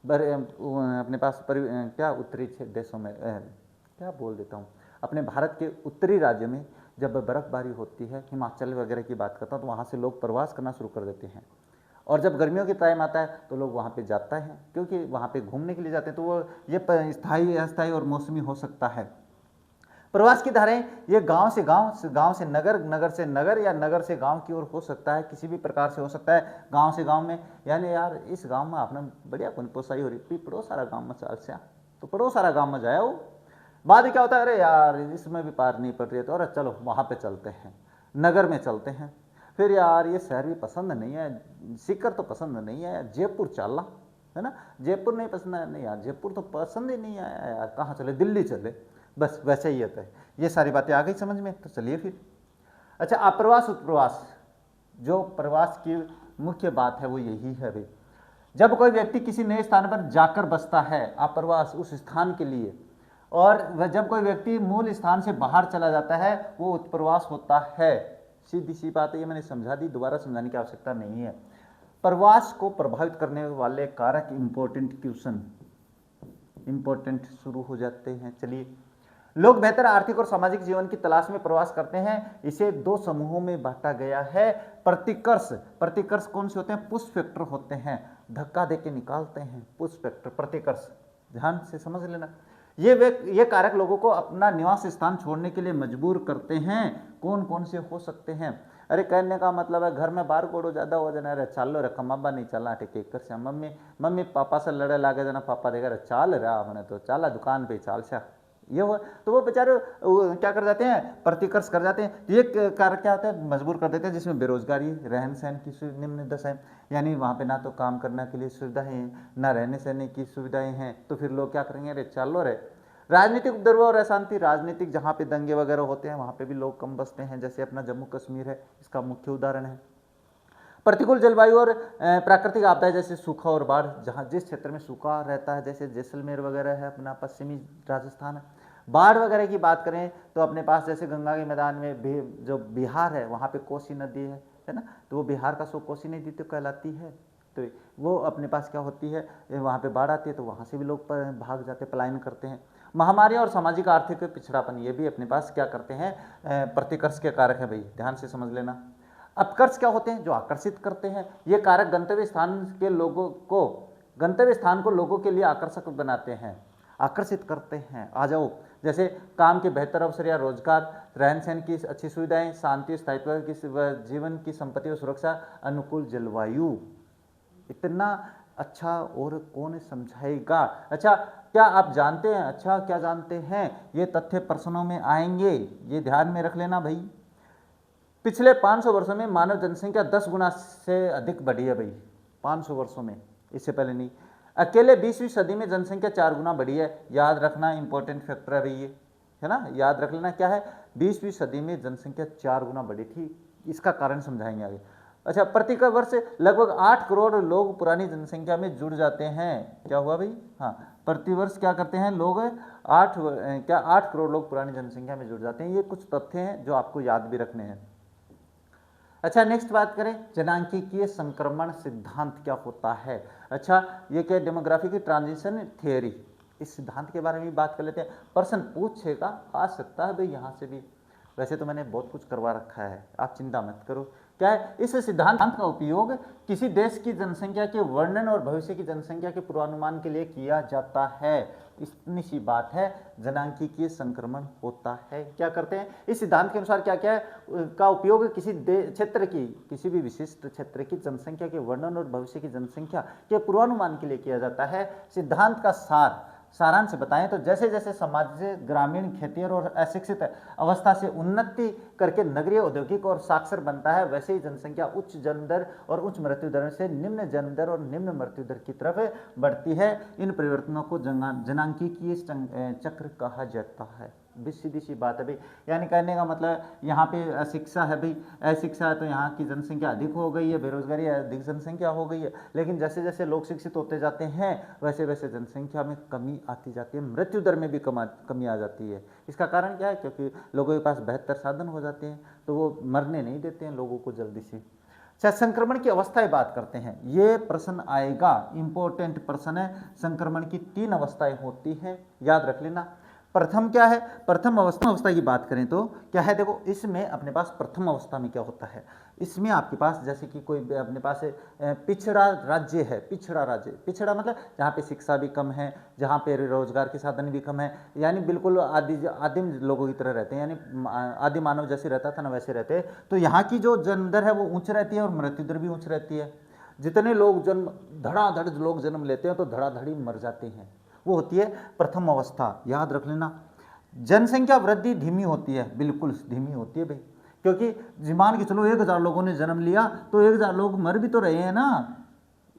Speaker 1: अपने पास क्या उत्तरी देशों में क्या बोल देता हूँ, अपने भारत के उत्तरी राज्य में जब बर्फबारी होती है, हिमाचल वगैरह की बात करता हूँ, तो वहाँ से लोग प्रवास करना शुरू कर देते हैं। और जब गर्मियों के टाइम आता है तो लोग वहाँ पे जाता है, क्योंकि वहाँ पे घूमने के लिए जाते हैं। तो वो ये स्थायी, अस्थायी और मौसमी हो सकता है। प्रवास की धाराएं ये गांव से गांव, गांव से नगर, नगर से नगर या नगर से गांव की ओर हो सकता है, किसी भी प्रकार से हो सकता है। गांव से गांव में, यानी यार इस गांव में आपने बढ़िया पोसाई हो रही, पड़ोस सारा गांव में चाल से, तो पड़ोस सारा गांव में जाया वो। बाद में क्या होता है, अरे यार इसमें भी पार नहीं पड़ रही है, तो अरे चलो वहाँ पे चलते हैं, नगर में चलते हैं। फिर यार ये शहर भी पसंद नहीं है, सीकर तो पसंद नहीं है, जयपुर चलना है ना, जयपुर नहीं पसंद है, नहीं यार जयपुर तो पसंद ही नहीं आया यार, कहाँ चले, दिल्ली चले। बस वैसे ही होता है। ये सारी बातें आ गई समझ में, तो चलिए फिर। अच्छा, अप्रवास उत्प्रवास, जो प्रवास की मुख्य बात है वो यही है भाई, जब कोई व्यक्ति किसी नए स्थान पर जाकर बसता है, अप्रवास उस स्थान के लिए, और वह जब कोई व्यक्ति मूल स्थान से बाहर चला जाता है वो उत्प्रवास होता है। सीधी सी बात है, ये मैंने समझा दी, दोबारा समझाने की आवश्यकता नहीं है। प्रवास को प्रभावित करने वाले कारक, इंपॉर्टेंट क्वेश्चन, इंपॉर्टेंट शुरू हो जाते हैं। चलिए, लोग बेहतर आर्थिक और सामाजिक जीवन की तलाश में प्रवास करते हैं। इसे दो समूहों में बांटा गया है। प्रतिकर्ष, प्रतिकर्ष कौन से होते हैं? पुश फैक्टर होते हैं, धक्का देके निकालते हैं, पुश फैक्टर, प्रतिकर्ष, ध्यान से समझ लेना। ये कारक लोगों को अपना निवास स्थान छोड़ने के लिए मजबूर करते हैं। कौन कौन से हो सकते हैं? अरे कहने का मतलब है घर में बार गोड़ो ज्यादा हो जाना, अरे चालो रे कमाबा नहीं चला टेके कर से, मम्मी पापा से लड़े लागे जाना, पापा देगा चाल रहा हमने तो चाला दुकान पे चाल सा, ये हुआ, तो वो बेचारे क्या कर जाते हैं, प्रतिकर्ष कर जाते हैं। तो ये कारक क्या होता है, मजबूर कर देते हैं, जिसमें बेरोजगारी, रहन सहन की निम्न दशाएं, यानी वहाँ पे ना तो काम करने के लिए सुविधाएं हैं, ना रहने सहने की सुविधाएं हैं, तो फिर लोग क्या करेंगे, अरे चलो रे। राजनीतिक उपद्रव और अशांति, राजनीतिक जहाँ पे दंगे वगैरह होते हैं वहाँ पे भी लोग कम बसते हैं, जैसे अपना जम्मू कश्मीर है, इसका मुख्य उदाहरण है। प्रतिकूल जलवायु और प्राकृतिक आपदाएं जैसे सूखा और बाढ़, जहाँ जिस क्षेत्र में सूखा रहता है, जैसे जैसलमेर वगैरह है, अपना पश्चिमी राजस्थान है। बाढ़ वगैरह की बात करें तो अपने पास जैसे गंगा के मैदान में भी जो बिहार है वहाँ पे कोसी नदी है ना, तो वो बिहार का सो कोसी नदी तो कहलाती है। तो वो अपने पास क्या होती है, वहाँ पे बाढ़ आती है तो वहाँ से भी लोग भाग जाते, पलायन करते हैं। महामारी और सामाजिक आर्थिक पिछड़ापन, ये भी अपने पास क्या करते हैं, प्रतिकर्ष के कारक है भाई, ध्यान से समझ लेना। अपकर्ष क्या होते हैं, जो आकर्षित करते हैं। ये कारक गंतव्य स्थान को लोगों के लिए आकर्षक बनाते हैं, आकर्षित करते हैं। आ जाओ, जैसे काम के बेहतर अवसर या रोजगार, रहन सहन की अच्छी सुविधाएं, शांति, स्थायित्व की, जीवन की संपत्ति और सुरक्षा, अनुकूल जलवायु। इतना अच्छा और कौन समझाएगा। अच्छा, क्या आप जानते हैं, अच्छा क्या जानते हैं, ये तथ्य प्रश्नों में आएंगे, ये ध्यान में रख लेना भाई। पिछले 500 वर्षों में मानव जनसंख्या 10 गुना से अधिक बढ़ी है भाई, 500 वर्षों में, इससे पहले नहीं। अकेले 20वीं सदी में जनसंख्या 4 गुना बढ़ी है। याद रखना, इंपॉर्टेंट फैक्टर है भाई ये, है ना, याद रख लेना। क्या है, 20वीं सदी में जनसंख्या 4 गुना बढ़ी थी, इसका कारण समझाएंगे आगे। अच्छा, प्रति वर्ष लगभग 8 करोड़ लोग पुरानी जनसंख्या में जुड़ जाते हैं। क्या हुआ भाई, हाँ, प्रतिवर्ष क्या करते हैं लोग, 8 करोड़ लोग पुरानी जनसंख्या में जुड़ जाते हैं। ये कुछ तथ्य हैं जो आपको याद भी रखने हैं। अच्छा, नेक्स्ट बात करें, जनांकीय संक्रमण सिद्धांत क्या होता है। अच्छा, ये क्या, डेमोग्राफी की ट्रांजिशन थियोरी, इस सिद्धांत के बारे में बात कर लेते हैं। प्रश्न पूछेगा, आ सकता है भाई यहाँ से भी, वैसे तो मैंने बहुत कुछ करवा रखा है, आप चिंता मत करो। क्या है, इस सिद्धांत का उपयोग किसी देश की जनसंख्या के वर्णन और भविष्य की जनसंख्या के पूर्वानुमान के लिए किया जाता है। इतनी सी बात है, जनांकीय संक्रमण होता है। क्या करते हैं, इस सिद्धांत के अनुसार क्या क्या है का उपयोग किसी क्षेत्र की, किसी भी विशिष्ट क्षेत्र की जनसंख्या के वर्णन और भविष्य की जनसंख्या के पूर्वानुमान के लिए किया जाता है। सिद्धांत का सारांश बताएं तो जैसे जैसे समाज से ग्रामीण, खेतीहर और अशिक्षित अवस्था से उन्नति करके नगरीय, औद्योगिक और साक्षर बनता है, वैसे ही जनसंख्या उच्च जन्म दर और उच्च मृत्यु दर से निम्न जन्म दर और निम्न मृत्यु दर की तरफ बढ़ती है। इन परिवर्तनों को जनांकीय चक्र कहा जाता है। सीधी सी बात है भाई, यानी कहने का मतलब यहाँ पे अशिक्षा है भाई, अशिक्षा है तो यहाँ की जनसंख्या अधिक हो गई है, बेरोजगारी अधिक जनसंख्या हो गई है। लेकिन जैसे जैसे लोग शिक्षित होते जाते हैं वैसे वैसे जनसंख्या में कमी आती जाती है, मृत्यु दर में भी कमी आ जाती है। इसका कारण क्या है, क्योंकि लोगों के पास बेहतर साधन हो जाते हैं तो वो मरने नहीं देते हैं लोगों को जल्दी से। अच्छा, संक्रमण की अवस्थाएं बात करते हैं, ये प्रश्न आएगा, इंपॉर्टेंट प्रश्न है। संक्रमण की 3 अवस्थाएं होती हैं, याद रख लेना। प्रथम क्या है, प्रथम अवस्था की बात करें तो क्या है, देखो इसमें अपने पास प्रथम अवस्था में क्या होता है, इसमें आपके पास जैसे कि कोई अपने पास पिछड़ा राज्य है, पिछड़ा मतलब जहाँ पे शिक्षा भी कम है, जहाँ पे रोजगार के साधन भी कम है, यानी बिल्कुल आदिम लोगों की तरह रहते हैं, यानी आदि मानव जैसे रहता था ना वैसे रहते हैं। तो यहाँ की जो जन्म दर है वो उच्च रहती है और मृत्यु दर भी उच्च रहती है। जितने लोग धड़ाधड़ लोग जन्म लेते हैं तो धड़ाधड़ी मर जाते हैं, वो होती है प्रथम अवस्था, याद रख लेना। जनसंख्या वृद्धि धीमी होती है, बिल्कुल धीमी होती है भाई, क्योंकि मान के चलो 1000 लोगों ने जन्म लिया तो 1000 लोग मर भी तो रहे हैं ना,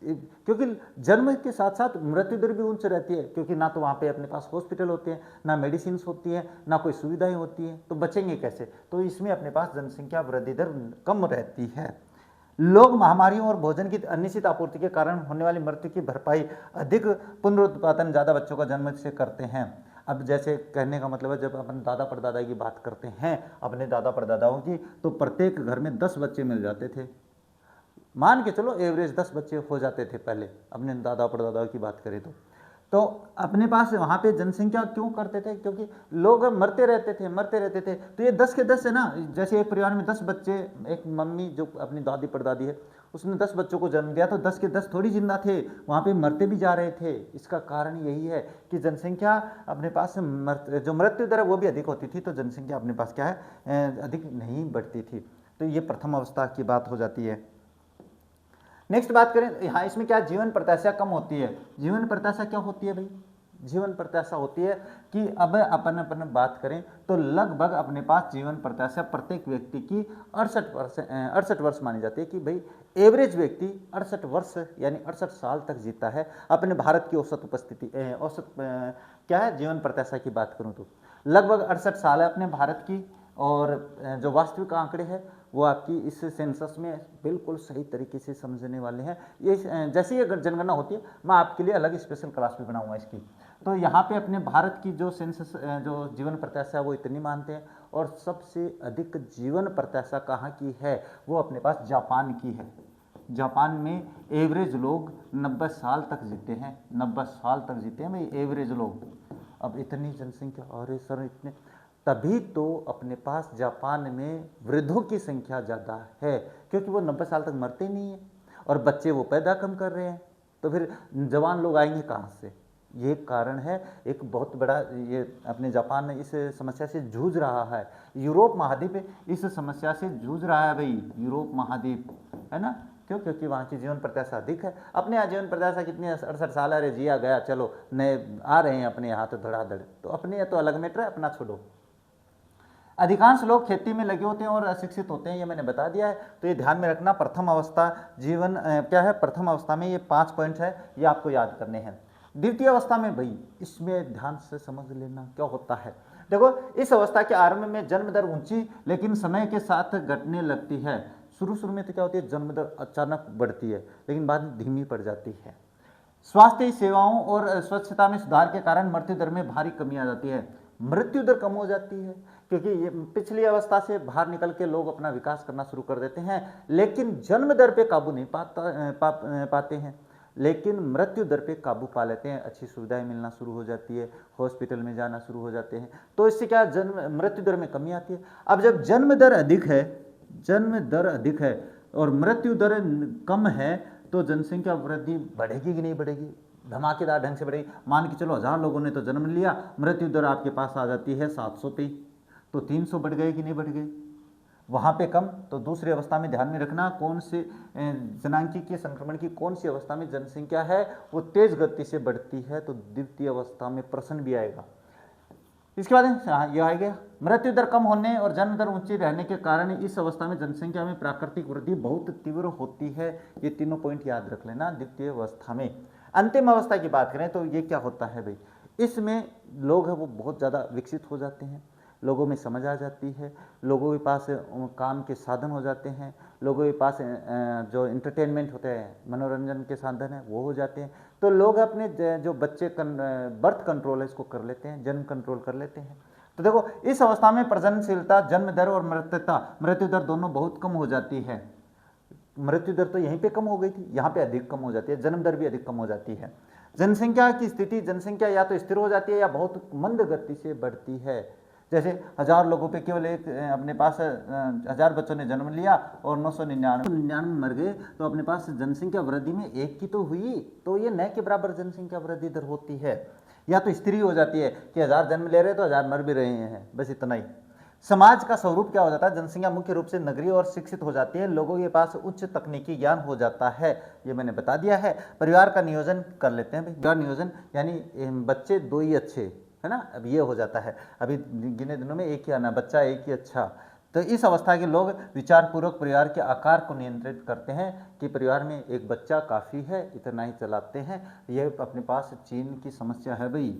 Speaker 1: क्योंकि जन्म के साथ साथ मृत्यु दर भी उच्च रहती है, क्योंकि ना तो वहाँ पे अपने पास हॉस्पिटल होते हैं, ना मेडिसिन होती है, ना कोई सुविधाएं होती हैं, तो बचेंगे कैसे। तो इसमें अपने पास जनसंख्या वृद्धि दर कम रहती है। लोग महामारियों और भोजन की अनिश्चित आपूर्ति के कारण होने वाली मृत्यु की भरपाई अधिक पुनरुत्पादन ज़्यादा बच्चों का जन्म से करते हैं। अब जैसे कहने का मतलब है, जब अपन दादा परदादा की बात करते हैं अपने दादा परदादाओं की, तो प्रत्येक घर में 10 बच्चे मिल जाते थे, मान के चलो एवरेज 10 बच्चे हो जाते थे पहले, अपने दादा परदादाओं की बात करें तो अपने पास वहाँ पे जनसंख्या क्यों करते थे, क्योंकि लोग मरते रहते थे। तो ये 10 के 10 है ना, जैसे एक परिवार में 10 बच्चे, एक मम्मी जो अपनी दादी परदादी है उसने 10 बच्चों को जन्म दिया, तो 10 के 10 थोड़ी जिंदा थे, वहाँ पे मरते भी जा रहे थे। इसका कारण यही है कि जनसंख्या अपने पास जो मृत्यु दर है वो भी अधिक होती थी, तो जनसंख्या अपने पास क्या है, अधिक नहीं बढ़ती थी। तो ये प्रथम अवस्था की बात हो जाती है। नेक्स्ट बात करें, हाँ इसमें क्या जीवन प्रत्याशा कम होती है। जीवन प्रत्याशा क्या होती है भाई, जीवन प्रत्याशा होती है कि अब अपन अपन बात करें तो लगभग अपने पास जीवन प्रत्याशा प्रत्येक व्यक्ति की 68 वर्ष मानी जाती है कि भाई एवरेज व्यक्ति 68 वर्ष यानी 68 साल तक जीता है। अपने भारत की औसत उपस्थिति क्या है जीवन प्रत्याशा की बात करूं तो लगभग 68 साल है अपने भारत की। और जो वास्तविक आंकड़े हैं वो आपकी इस सेंसस में बिल्कुल सही तरीके से समझने वाले हैं। ये जैसे ये जनगणना होती है मैं आपके लिए अलग स्पेशल क्लास भी बनाऊंगा इसकी। तो यहाँ पे अपने भारत की जो सेंसस जो जीवन प्रत्याशा है वो इतनी मानते हैं। और सबसे अधिक जीवन प्रत्याशा कहाँ की है वो अपने पास जापान की है। जापान में एवरेज लोग 90 साल तक जीते हैं, 90 साल तक जीते हैं भाई एवरेज लोग। अब इतनी जनसंख्या, अरे सर इतने, तभी तो अपने पास जापान में वृद्धों की संख्या ज़्यादा है क्योंकि वो 90 साल तक मरते नहीं हैं और बच्चे वो पैदा कम कर रहे हैं। तो फिर जवान लोग आएंगे कहाँ से? ये कारण है एक बहुत बड़ा। ये अपने जापान इस समस्या से जूझ रहा है। यूरोप महाद्वीप इस समस्या से जूझ रहा है भाई, यूरोप महाद्वीप, है ना। क्यों? क्योंकि वहाँ की जीवन प्रत्याशा अधिक है। अपने यहाँ जीवन प्रत्याशा कितनी है? 68 साल। अरे जिया गया, चलो नए आ रहे हैं अपने यहाँ तो धड़ाधड़। तो अपने यहाँ तो अलग मैटर है, अपना छोड़ो। अधिकांश लोग खेती में लगे होते हैं और अशिक्षित होते हैं, ये मैंने बता दिया है। तो ये ध्यान में रखना। प्रथम अवस्था जीवन क्या है? प्रथम अवस्था में ये 5 पॉइंट्स है, ये आपको याद करने हैं। द्वितीय अवस्था में भाई इसमें ध्यान से समझ लेना क्या होता है। देखो, इस अवस्था के आरंभ में जन्म दर ऊंची लेकिन समय के साथ घटने लगती है। शुरू शुरू में तो क्या होती है, जन्म दर अचानक बढ़ती है लेकिन बाद में धीमी पड़ जाती है। स्वास्थ्य सेवाओं और स्वच्छता में सुधार के कारण मृत्यु दर में भारी कमी आ जाती है। मृत्यु दर कम हो जाती है क्योंकि ये पिछली अवस्था से बाहर निकल के लोग अपना विकास करना शुरू कर देते हैं, लेकिन जन्म दर पे काबू नहीं पाते हैं, लेकिन मृत्यु दर पे काबू पा लेते हैं। अच्छी सुविधाएं मिलना शुरू हो जाती है, हॉस्पिटल में जाना शुरू हो जाते हैं। तो इससे क्या मृत्यु दर में कमी आती है। अब जब जन्म दर अधिक है और मृत्यु दर कम है तो जनसंख्या वृद्धि बढ़ेगी कि नहीं बढ़ेगी? धमाकेदार ढंग से बढ़ेगी। मान के चलो 1000 लोगों ने तो जन्म लिया, मृत्यु दर आपके पास आ जाती है 700 पे, तो 300 बढ़ गए कि नहीं बढ़ गए? वहाँ पे कम। तो दूसरी अवस्था में ध्यान में रखना, कौन से जनांकीय संक्रमण की कौन सी अवस्था में जनसंख्या है वो तेज गति से बढ़ती है, तो द्वितीय अवस्था में प्रश्न भी आएगा। इसके बाद ये आ गया, मृत्यु दर कम होने और जन्म दर ऊंची रहने के कारण इस अवस्था में जनसंख्या में प्राकृतिक वृद्धि बहुत तीव्र होती है। ये तीनों पॉइंट याद रख लेना द्वितीय अवस्था में। अंतिम अवस्था की बात करें तो ये क्या होता है भाई, इसमें लोग हैं वो बहुत ज़्यादा विकसित हो जाते हैं, लोगों में समझ आ जाती है, लोगों के पास काम के साधन हो जाते हैं, लोगों के पास जो इंटरटेनमेंट होते हैं, मनोरंजन के साधन हैं वो हो जाते हैं। तो लोग अपने जो बच्चे बर्थ कंट्रोल है इसको कर लेते हैं, जन्म कंट्रोल कर लेते हैं। तो देखो, इस अवस्था में प्रजननशीलता, जन्म दर और मृत्यु दर दोनों बहुत कम हो जाती है। मृत्यु दर तो यहीं पे कम हो गई थी, यहाँ पे अधिक कम हो जाती है, जन्म दर भी अधिक कम हो जाती है। जनसंख्या की स्थिति, जनसंख्या या तो स्थिर हो जाती है या बहुत मंद गति से बढ़ती है। जैसे 1000 लोगों पे केवल एक अपने पास 1000 बच्चों ने जन्म लिया और 999 मर गए, तो अपने पास जनसंख्या वृद्धि में एक की तो हुई, तो ये न के बराबर जनसंख्या वृद्धि दर होती है। या तो स्थिर हो जाती है कि 1000 जन्म ले रहे तो 1000 मर भी रहे हैं, बस इतना ही। समाज का स्वरूप क्या हो जाता है, जनसंख्या मुख्य रूप से नगरीय और शिक्षित हो जाती है, लोगों के पास उच्च तकनीकी ज्ञान हो जाता है, ये मैंने बता दिया है। परिवार का नियोजन कर लेते हैं भाई, परिवार नियोजन यानी बच्चे 2 ही अच्छे, है ना। अब ये हो जाता है, अभी गिने दिनों में एक ही आना, बच्चा एक ही अच्छा। तो इस अवस्था के लोग विचारपूर्वक परिवार के आकार को नियंत्रित करते हैं कि परिवार में एक बच्चा काफ़ी है, इतना ही चलाते हैं। ये अपने पास चीन की समस्या है भाई,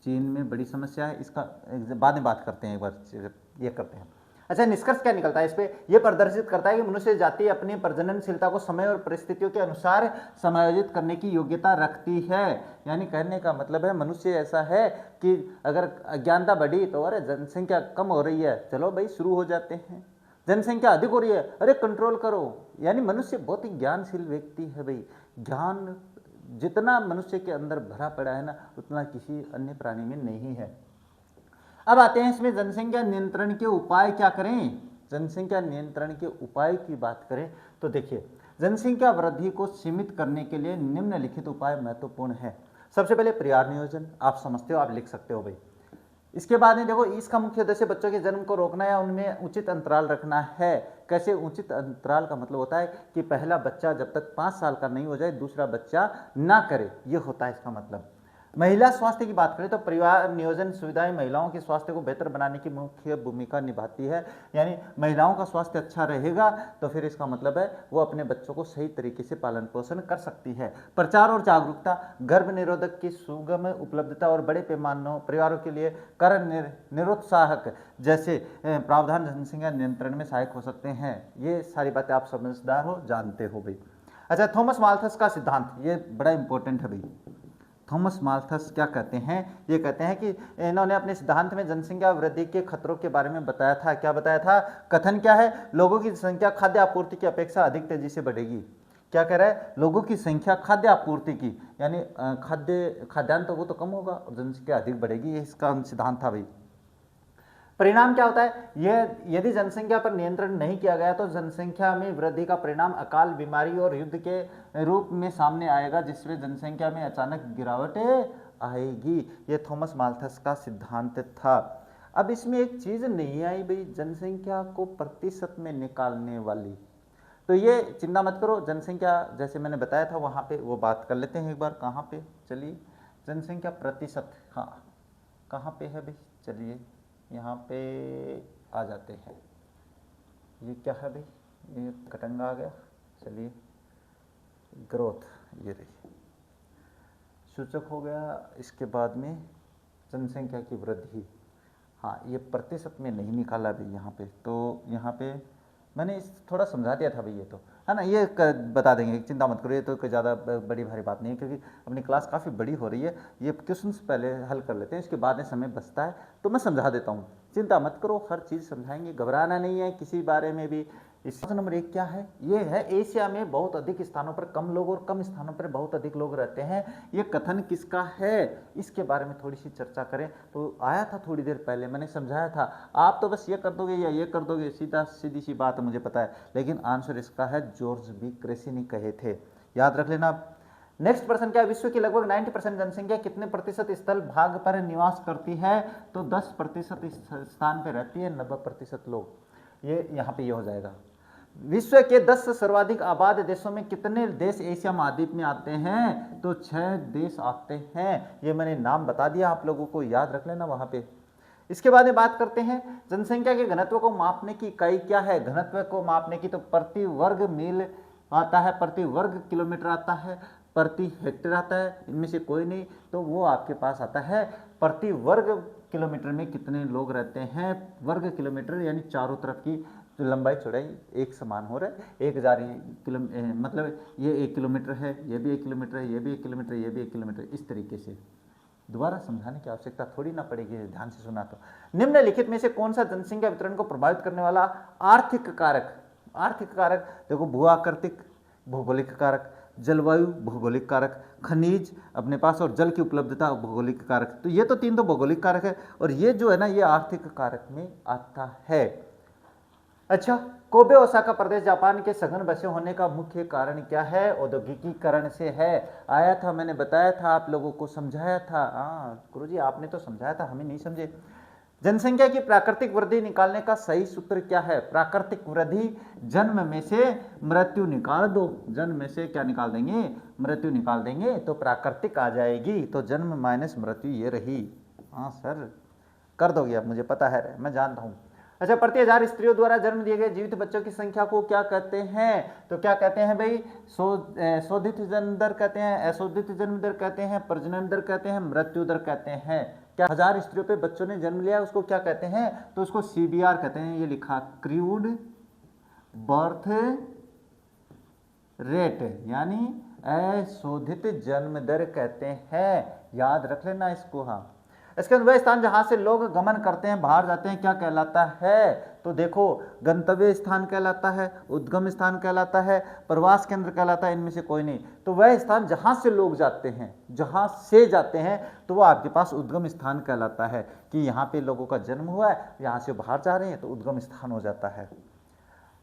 Speaker 1: चीन में बड़ी समस्या है, इसका बाद में बात करते हैं, एक बार ये करते हैं। अच्छा, निष्कर्ष क्या निकलता है इस पे? ये प्रदर्शित करता है कि मनुष्य जाति अपनी प्रजननशीलता को समय और परिस्थितियों के अनुसार समायोजित करने की योग्यता रखती है। यानी कहने का मतलब है मनुष्य ऐसा है कि अगर अज्ञानता बढ़ी तो अरे जनसंख्या कम हो रही है, चलो भाई शुरू हो जाते हैं। जनसंख्या अधिक हो रही है, अरे कंट्रोल करो। यानी मनुष्य बहुत ही ज्ञानशील व्यक्ति है भाई। ज्ञान जितना मनुष्य के अंदर भरा पड़ा है ना, उतना किसी अन्य प्राणी में नहीं है। अब आते हैं इसमें जनसंख्या नियंत्रण के उपाय क्या करें। जनसंख्या नियंत्रण के उपाय की बात करें तो देखिए, जनसंख्या वृद्धि को सीमित करने के लिए निम्नलिखित उपाय महत्वपूर्ण है। सबसे पहले परिवार नियोजन, आप समझते हो, आप लिख सकते हो भाई। इसके बाद में देखो, इसका मुख्य उद्देश्य बच्चों के जन्म को रोकना या उनमें उचित अंतराल रखना है। कैसे उचित अंतराल का मतलब होता है कि पहला बच्चा जब तक 5 साल का नहीं हो जाए दूसरा बच्चा ना करे, ये होता है इसका मतलब। महिला स्वास्थ्य की बात करें तो परिवार नियोजन सुविधाएं महिलाओं के स्वास्थ्य को बेहतर बनाने की मुख्य भूमिका निभाती है। यानी महिलाओं का स्वास्थ्य अच्छा रहेगा तो फिर इसका मतलब है वो अपने बच्चों को सही तरीके से पालन पोषण कर सकती है। प्रचार और जागरूकता, गर्भ निरोधक की सुगम उपलब्धता और बड़े पैमानों परिवारों के लिए कर निरुत्साहक जैसे प्रावधान जनसंख्या नियंत्रण में सहायक हो सकते हैं। ये सारी बातें आप समझदार हो, जानते हो भाई। अच्छा, थॉमस माल्थस का सिद्धांत, ये बड़ा इंपॉर्टेंट है भाई। थॉमस माल्थस क्या कहते हैं? ये कहते हैं कि इन्होंने अपने सिद्धांत में जनसंख्या वृद्धि के खतरों के बारे में बताया था। क्या बताया था? कथन क्या है? लोगों की संख्या खाद्य आपूर्ति की अपेक्षा अधिक तेजी से बढ़ेगी। क्या कह रहा है? लोगों की संख्या खाद्य आपूर्ति की, यानी खाद्यान्न तो वो तो कम होगा और जनसंख्या अधिक बढ़ेगी, ये इसका सिद्धांत था भाई। परिणाम क्या होता है? यह यदि जनसंख्या पर नियंत्रण नहीं किया गया तो जनसंख्या में वृद्धि का परिणाम अकाल, बीमारी और युद्ध के रूप में सामने आएगा, जिसमें जनसंख्या में अचानक गिरावट आएगी। ये थॉमस माल्थस का सिद्धांत था। अब इसमें एक चीज नहीं आई भाई, जनसंख्या को प्रतिशत में निकालने वाली। तो ये चिंता मत करो, जनसंख्या जैसे मैंने बताया था वहां पे वो बात कर लेते हैं एक बार। कहाँ पे? चलिए, जनसंख्या प्रतिशत, हाँ कहाँ पे है भाई? चलिए यहाँ पे आ जाते हैं। ये क्या है भाई? ये कटंगा आ गया। चलिए, ग्रोथ, ये रही सूचक हो गया। इसके बाद में जनसंख्या की वृद्धि, हाँ ये प्रतिशत में नहीं निकाला भाई यहाँ पे। तो यहाँ पे मैंने थोड़ा समझा दिया था भाई, ये तो है ना, ये बता देंगे, चिंता मत करो, ये तो कोई ज़्यादा बड़ी भारी बात नहीं है, क्योंकि अपनी क्लास काफ़ी बड़ी हो रही है। ये क्वेश्चन पहले हल कर लेते हैं, इसके बाद में समय बचता है तो मैं समझा देता हूँ। चिंता मत करो, हर चीज़ समझाएंगे, घबराना नहीं है किसी बारे में भी। इस नंबर 1 क्या है? ये है एशिया में बहुत अधिक स्थानों पर कम लोग और कम स्थानों पर बहुत अधिक लोग रहते हैं। ये कथन किसका है, इसके बारे में थोड़ी सी चर्चा करें। तो आया था थोड़ी देर पहले, मैंने समझाया था। आप तो बस ये कर दोगे या ये कर दोगे, सीधी सी बात मुझे पता है, लेकिन आंसर इसका है जॉर्ज बी क्रेसी कहे थे, याद रख लेना। नेक्स्ट प्रश्न क्या है? विश्व की लगभग 90% जनसंख्या कितने प्रतिशत स्थल भाग पर निवास करती है? तो 10% स्थान पर रहती है, 90% लोग। ये यहाँ पे ये हो जाएगा। विश्व के 10 सर्वाधिक आबाद देशों में कितने देश एशिया महाद्वीप में आते हैं? तो 6 देश आते हैं। ये मैंने नाम बता दिया, आप लोगों को याद रख लेना वहां पे। इसके बाद में बात करते हैं जनसंख्या के घनत्व को मापने की इकाई क्या है? घनत्व को मापने की तो प्रति वर्ग मील आता है, प्रति वर्ग किलोमीटर आता है, प्रति हेक्टेयर आता है, इनमें से कोई नहीं। तो वो आपके पास आता है प्रति वर्ग किलोमीटर में कितने लोग रहते हैं। वर्ग किलोमीटर यानी चारों तरफ की जो लंबाई चौड़ाई एक समान हो रहा है। 1000 मतलब ये 1 किलोमीटर है, ये भी 1 किलोमीटर है, ये भी 1 किलोमीटर, ये भी 1 किलोमीटर, इस तरीके से। दोबारा समझाने की आवश्यकता थोड़ी ना पड़ेगी, ध्यान से सुना। तो निम्नलिखित में से कौन सा जनसंख्या वितरण को प्रभावित करने वाला आर्थिक कारक? आर्थिक कारक देखो, भूआकृतिक भौगोलिक कारक, जलवायु भौगोलिक कारक, खनिज अपने पास और जल की उपलब्धता भौगोलिक कारक। तो ये तो 3 तो भौगोलिक कारक है, और ये जो है ना ये आर्थिक कारक में आता है। अच्छा, कोबे ओसाका प्रदेश जापान के सघन बसे होने का मुख्य कारण क्या है? औद्योगिकीकरण से है। आया था, मैंने बताया था, आप लोगों को समझाया था। गुरुजी आपने तो समझाया था, हमें नहीं समझे। जनसंख्या की प्राकृतिक वृद्धि निकालने का सही सूत्र क्या है? प्राकृतिक वृद्धि, जन्म में से मृत्यु निकाल दो। जन्म में से क्या निकाल देंगे? मृत्यु निकाल देंगे तो प्राकृतिक आ जाएगी। तो जन्म माइनस मृत्यु ये रही। हाँ सर कर दोगे, अब मुझे पता है, मैं जानता हूँ। अच्छा, प्रति 1000 स्त्रियों द्वारा जन्म दिए गए जीवित बच्चों की संख्या को क्या कहते हैं? तो क्या कहते हैं भाई? शोधित जन्म दर कहते हैं, अशोधित जन्म दर कहते हैं, प्रजनन दर कहते हैं, मृत्यु दर कहते हैं। क्या 1000 स्त्रियों पे बच्चों ने जन्म लिया उसको क्या कहते हैं? तो उसको CBR कहते हैं। ये लिखा क्रूड बर्थ रेट, यानी अशोधित जन्म दर कहते हैं। याद रख लेना इसको। हाँ, इसके बाद वह स्थान जहां से लोग गमन करते हैं, बाहर जाते हैं, क्या कहलाता है? तो देखो, गंतव्य स्थान कहलाता है, उद्गम स्थान कहलाता है, प्रवास केंद्र कहलाता है, इनमें से कोई नहीं। तो वह स्थान जहां से लोग जाते हैं, जहां से जाते हैं, तो वो आपके पास उद्गम स्थान कहलाता है कि यहाँ पे लोगों का जन्म हुआ है, यहाँ से बाहर जा रहे हैं, तो उद्गम स्थान हो जाता है।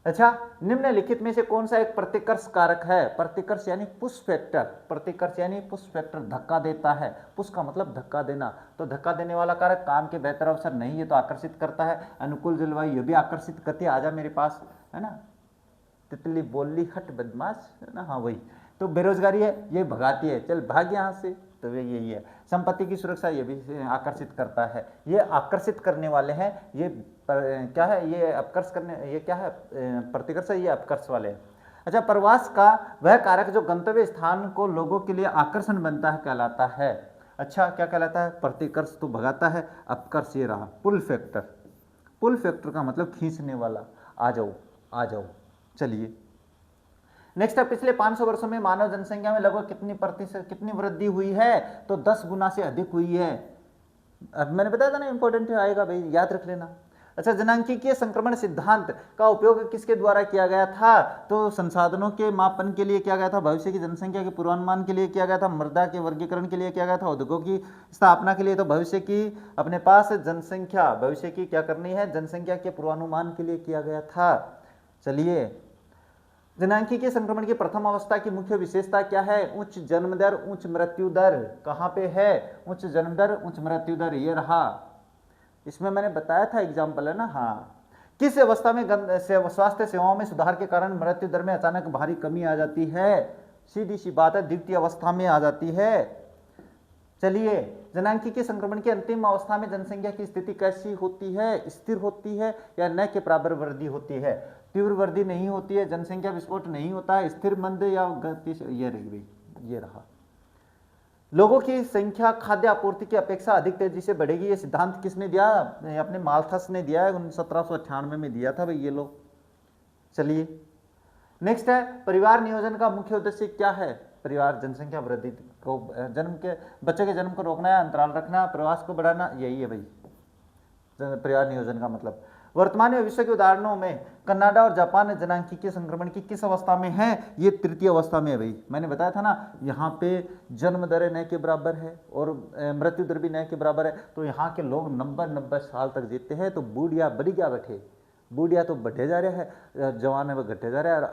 Speaker 1: अच्छा, निम्नलिखित में से कौन सा एक प्रतिकर्ष कारक है? प्रतिकर्ष यानी पुश फैक्टर। प्रतिकर्ष यानी पुश फैक्टर, धक्का देता है। पुश का मतलब धक्का देना। तो धक्का देने वाला कारक काम के बेहतर अवसर नहीं, ये तो आकर्षित करता है। अनुकूल जलवायु ये भी आकर्षित करती है। आजा मेरे पास, है ना, तितली बोली हट बदमाश, है ना, हाँ वही। तो बेरोजगारी है, ये भगाती है, चल भाग यहाँ से, तो वे यही है। संपत्ति की सुरक्षा ये भी आकर्षित करता है। ये आकर्षित करने वाले हैं, ये क्या है, ये अपकर्ष करने, ये क्या है, प्रतिकर्ष है, ये अपकर्ष वाले हैं। अच्छा, प्रवास का वह कारक जो गंतव्य स्थान को लोगों के लिए आकर्षण बनता है कहलाता है। अच्छा, क्या कहलाता है? प्रतिकर्ष तो भगाता है, अपकर्ष ये रहा पुल फैक्टर। पुल फैक्टर का मतलब खींचने वाला, आ जाओ आ जाओ। चलिए नेक्स्ट है, पिछले 500 वर्षों में मानव जनसंख्या में लगभग कितनी वृद्धि हुई है? तो 10 गुना से अधिक हुई है। अब मैंने बताया था ना, इंपॉर्टेंट आएगा भाई, याद रख लेना। अच्छा, जनांकीय संक्रमण सिद्धांत का उपयोग किसके द्वारा किया गया था? तो संसाधनों के मापन के लिए किया गया था, भविष्य की जनसंख्या के पूर्वानुमान के लिए किया गया था, मृदा के वर्गीकरण के लिए किया गया था, उद्योगों की स्थापना के लिए, तो भविष्य की अपने पास जनसंख्या, भविष्य की क्या करनी है, जनसंख्या के पूर्वानुमान के लिए किया गया था। चलिए, जनांकीय संक्रमण की प्रथम अवस्था की मुख्य विशेषता क्या है? उच्च जन्म दर, उच्च मृत्यु दर। कहाँ पे है? उच्च जन्म दर, उच्च मृत्यु दर, ये रहा। इसमें मैंने बताया था, एग्जाम्पल है ना। हाँ, किस अवस्था में स्वास्थ्य सेवाओं में सुधार के कारण मृत्यु दर में अचानक भारी कमी आ जाती है? सीधी सी बात है, द्वितीय अवस्था में आ जाती है। चलिए, जनांकीय संक्रमण की अंतिम अवस्था में जनसंख्या की स्थिति कैसी होती है? स्थिर होती है या न के बराबर वृद्धि होती है? तीव्र वृद्धि नहीं होती है, जनसंख्या विस्फोट नहीं होता है, स्थिर मंद या गति, ये रही, ये रहा। लोगों की संख्या खाद्य आपूर्ति की अपेक्षा अधिक तेजी से बढ़ेगी, ये सिद्धांत किसने दिया? अपने माल्थस ने दिया है, 1798 में दिया था भाई ये लोग। चलिए नेक्स्ट है, परिवार नियोजन का मुख्य उद्देश्य क्या है? परिवार जनसंख्या वृद्धि को, बच्चों के जन्म को रोकना है, अंतराल रखना, प्रवास को बढ़ाना, यही है भाई परिवार नियोजन का मतलब। वर्तमान में विश्व के उदाहरणों में कनाडा और जापान जनांकीय संक्रमण की किस अवस्था में है? ये तृतीय अवस्था में है भाई। मैंने बताया था ना, यहाँ पे जन्म दर न के बराबर है और मृत्यु दर भी न के बराबर है, तो यहाँ के लोग 90 साल तक जीते हैं। तो बूढ़िया बड़ी क्या बैठे, बूढ़िया तो बढ़े जा रहा है, जवान है वो घटे जा रहा है। और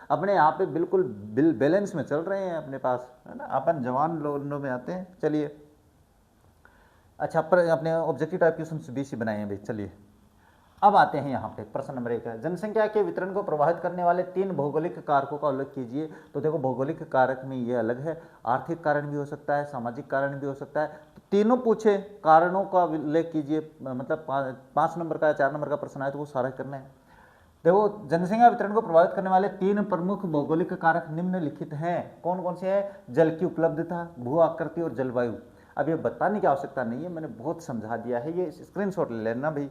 Speaker 1: अपने यहाँ पे बिल्कुल बैलेंस में चल रहे हैं अपने पास, है ना। अपन जवान लोगों में आते हैं। चलिए अच्छा, अपने ऑब्जेक्टिव टाइप क्वेश्चन बीसी बनाए हैं भाई। चलिए अब आते हैं यहाँ पे प्रश्न नंबर 1 है, जनसंख्या के वितरण को प्रभावित करने वाले 3 भौगोलिक कारकों का उल्लेख कीजिए। तो देखो, भौगोलिक कारक में ये अलग है, आर्थिक कारण भी हो सकता है, सामाजिक कारण भी हो सकता है। तो तीनों पूछे, कारणों का उल्लेख कीजिए, मतलब 5 नंबर का या 4 नंबर का प्रश्न आए तो वो सारा करना है। देखो, जनसंख्या वितरण को प्रभावित करने वाले 3 प्रमुख भौगोलिक कारक निम्नलिखित हैं। कौन कौन से हैं? जल की उपलब्धता, भू आकृति और जलवायु। अब ये बताने की आवश्यकता नहीं है, मैंने बहुत समझा दिया है, ये स्क्रीनशॉट ले लेना भाई।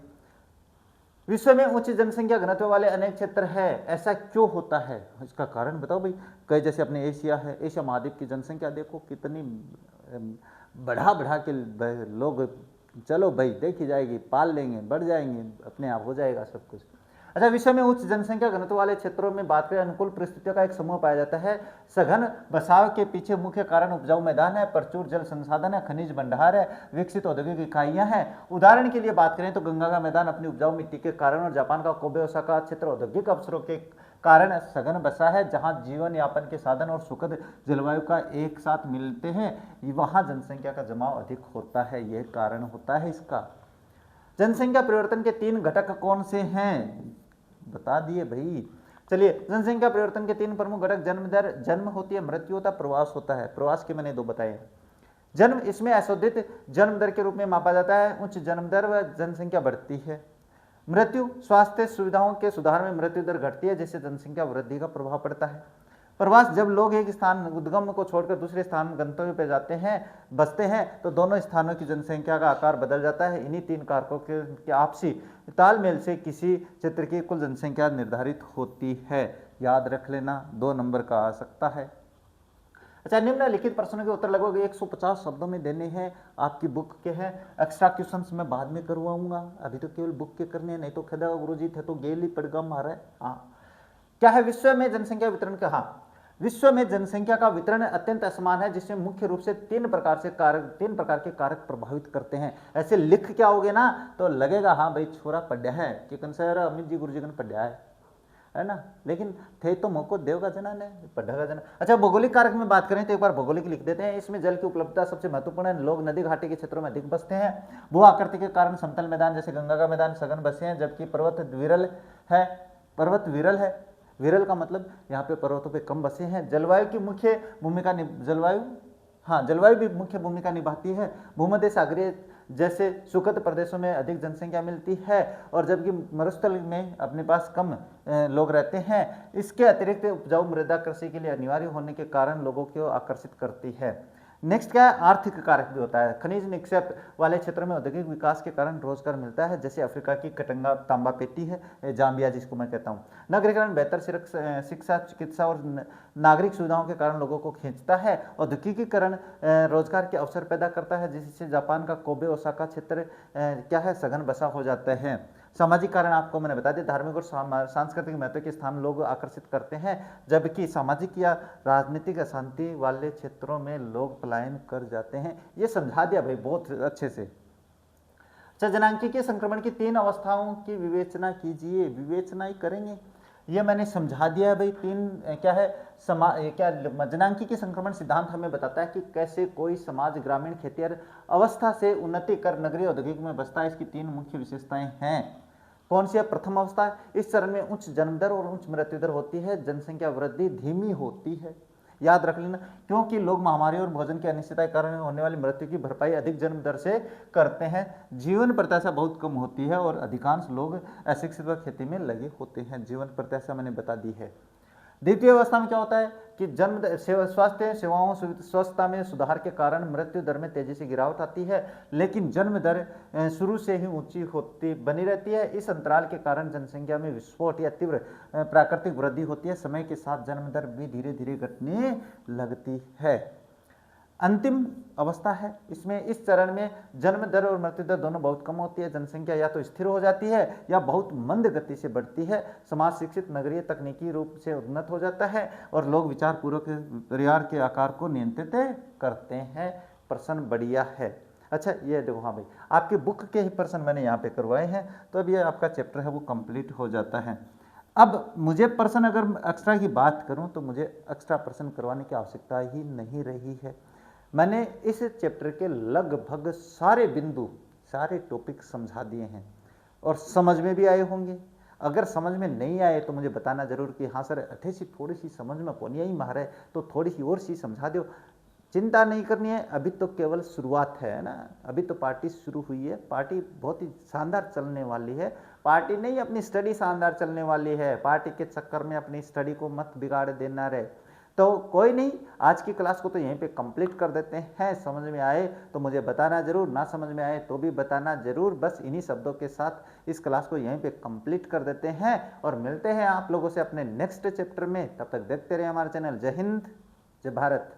Speaker 1: विश्व में उच्च जनसंख्या घनत्व वाले अनेक क्षेत्र है, ऐसा क्यों होता है? इसका कारण बताओ भाई। कई जैसे अपने एशिया है, एशिया महाद्वीप की जनसंख्या देखो कितनी बढ़ा के लोग, चलो भाई देखी जाएगी, पाल लेंगे, बढ़ जाएंगे, अपने आप हो जाएगा सब कुछ। अच्छा, विश्व में उच्च जनसंख्या घनत्व वाले क्षेत्रों में बात करें, अनुकूल परिस्थितियों का एक समूह पाया जाता है। सघन बसाव के पीछे मुख्य कारण उपजाऊ मैदान है, प्रचुर जल संसाधन है, खनिज भंडार है, विकसित औद्योगिक इकाइयां हैं। उदाहरण के लिए बात करें तो गंगा का मैदान अपनी उपजाऊ मिट्टी के कारण और जापान का कोबे ओसाका क्षेत्र औद्योगिक अवसरों के कारण सघन बसा है, जहां जीवन यापन के साधन और सुखद जलवायु का एक साथ मिलते हैं, वहां जनसंख्या का जमाव अधिक होता है। यह कारण होता है इसका। जनसंख्या परिवर्तन के 3 घटक कौन से हैं? बता दिए भाई। चलिए, जनसंख्या परिवर्तन के 3 प्रमुख घटक, जन्म दर, जन्म होती है, मृत्यु होता है, प्रवास होता है। प्रवास के मैंने 2 बताए हैं। जन्म, इसमें अशोधित जन्म दर के रूप में मापा जाता है, उच्च जन्म दर व जनसंख्या बढ़ती है। मृत्यु, स्वास्थ्य सुविधाओं के सुधार में मृत्यु दर घटती है, जिससे जनसंख्या वृद्धि का प्रभाव पड़ता है। प्रवास, जब लोग एक स्थान उद्गम को छोड़कर दूसरे स्थान गंतव्य पर जाते हैं, बसते हैं, तो दोनों स्थानों की जनसंख्या का आकार बदल जाता है। इन्हीं 3 कारकों के आपसी तालमेल से किसी क्षेत्र की कुल जनसंख्या निर्धारित होती है। याद रख लेना, 2 नंबर का आ सकता है। अच्छा, निम्नलिखित प्रश्नों के उत्तर लगभग 150 शब्दों में देने हैं, आपकी बुक के हैं। एक्स्ट्रा क्वेश्चंस मैं बाद में करवाऊंगा, अभी तो केवल बुक के करने हैं, नहीं तो खदा गुरुजी थे तो गेल ही पड़गा मारा। हाँ, क्या है विश्व में जनसंख्या वितरण का? हाँ, विश्व में जनसंख्या का वितरण अत्यंत असमान है, जिसमें मुख्य रूप से 3 प्रकार के कारक प्रभावित करते हैं। ऐसे लिख के आओगे ना तो लगेगा हाँ भाई छोरा पढ़ा है, कि सर अमित जी गुरुजी पढ़ा है ना, लेकिन थे तो मोको देवगा जना ने पढ़ा जना। अच्छा, भौगोलिक कारक में बात करें तो एक बार भौगोलिक लिख देते हैं। इसमें जल की उपलब्धता सबसे महत्वपूर्ण है, लोग नदी घाटी के क्षेत्रों में अधिक बसते हैं। भू आकृति के कारण समतल मैदान जैसे गंगा का मैदान सघन बसे हैं, जबकि पर्वत विरल है। विरल का मतलब यहाँ पे पर्वतों पे कम बसे हैं। जलवायु की मुख्य भूमिका, जलवायु हाँ, जलवायु भी मुख्य भूमिका निभाती है। भूमध्य सागरीय जैसे सुखद प्रदेशों में अधिक जनसंख्या मिलती है और जबकि मरुस्थल में अपने पास कम लोग रहते हैं। इसके अतिरिक्त उपजाऊ मृदा कृषि के लिए अनिवार्य होने के कारण लोगों को आकर्षित करती है। नेक्स्ट क्या है, आर्थिक कारक भी होता है। खनिज निक्षेप वाले क्षेत्रों में औद्योगिक विकास के कारण रोजगार मिलता है, जैसे अफ्रीका की कटंगा तांबा पेटी है, जाम्बिया जिसको मैं कहता हूँ। नगरीकरण बेहतर शिक्षा, चिकित्सा और नागरिक सुविधाओं के कारण लोगों को खींचता है। औद्योगिकीकरण रोजगार के अवसर पैदा करता है, जिससे जापान का कोबे ओसाका क्षेत्र क्या है, सघन बसा हो जाता है। सामाजिक कारण आपको मैंने बता दिया, धार्मिक और सांस्कृतिक महत्व के स्थान लोग आकर्षित करते हैं, जबकि सामाजिक या राजनीतिक अशांति वाले क्षेत्रों में लोग पलायन कर जाते हैं। ये समझा दिया भाई बहुत अच्छे से। अच्छा, जननांगीय संक्रमण की 3 अवस्थाओं की विवेचना कीजिए। विवेचना ही करेंगे, ये मैंने समझा दिया है भाई। 3 क्या है, क्या जननांगीय संक्रमण सिद्धांत हमें बताता है कि कैसे कोई समाज ग्रामीण खेतीहर अवस्था से उन्नति कर नगरीय औद्योगिक में बसता है। इसकी 3 मुख्य विशेषताएं हैं। कौन सी है? प्रथम अवस्था, इस चरण में उच्च जन्म दर और उच्च मृत्यु दर होती है, जनसंख्या वृद्धि धीमी होती है। याद रख लेना, क्योंकि लोग महामारी और भोजन की अनिश्चितता के कारण होने वाली मृत्यु की भरपाई अधिक जन्म दर से करते हैं। जीवन प्रत्याशा बहुत कम होती है और अधिकांश लोग अशिक्षित व खेती में लगे होते हैं। जीवन प्रत्याशा मैंने बता दी है। द्वितीय अवस्था में क्या होता है कि स्वास्थ्य सेवाओं स्वस्थता में सुधार के कारण मृत्यु दर में तेजी से गिरावट आती है, लेकिन जन्म दर शुरू से ही ऊंची होती बनी रहती है। इस अंतराल के कारण जनसंख्या में विस्फोट या तीव्र प्राकृतिक वृद्धि होती है। समय के साथ जन्म दर भी धीरे धीरे घटने लगती है। अंतिम अवस्था है, इसमें इस चरण में जन्म दर और मृत्यु दर दोनों बहुत कम होती है। जनसंख्या या तो स्थिर हो जाती है या बहुत मंद गति से बढ़ती है। समाज शिक्षित, नगरीय, तकनीकी रूप से उन्नत हो जाता है और लोग विचार पूर्वक परिवार के आकार को नियंत्रित करते हैं। प्रश्न बढ़िया है। अच्छा, ये देखो, हाँ भाई, आपकी बुक के ही प्रश्न मैंने यहाँ पे करवाए हैं, तो अब ये आपका चैप्टर है वो कंप्लीट हो जाता है। अब मुझे प्रश्न, अगर एक्स्ट्रा की बात करूँ तो मुझे एक्स्ट्रा प्रश्न करवाने की आवश्यकता ही नहीं रही है। मैंने इस चैप्टर के लगभग सारे बिंदु, सारे टॉपिक समझा दिए हैं और समझ में भी आए होंगे। अगर समझ में नहीं आए तो मुझे बताना जरूर कि हाँ सर, अठे सी थोड़ी सी समझ में कोनी आई मारे, तो थोड़ी सी और सी समझा दो। चिंता नहीं करनी है, अभी तो केवल शुरुआत है ना। अभी तो पार्टी शुरू हुई है, पार्टी बहुत ही शानदार चलने वाली है। पार्टी नहीं, अपनी स्टडी शानदार चलने वाली है। पार्टी के चक्कर में अपनी स्टडी को मत बिगाड़ देना रे। तो कोई नहीं, आज की क्लास को तो यहीं पे कंप्लीट कर देते हैं। समझ में आए तो मुझे बताना जरूर, ना समझ में आए तो भी बताना जरूर। बस इन्हीं शब्दों के साथ इस क्लास को यहीं पे कंप्लीट कर देते हैं और मिलते हैं आप लोगों से अपने नेक्स्ट चैप्टर में। तब तक देखते रहिए हमारा चैनल। जय हिंद, जय भारत।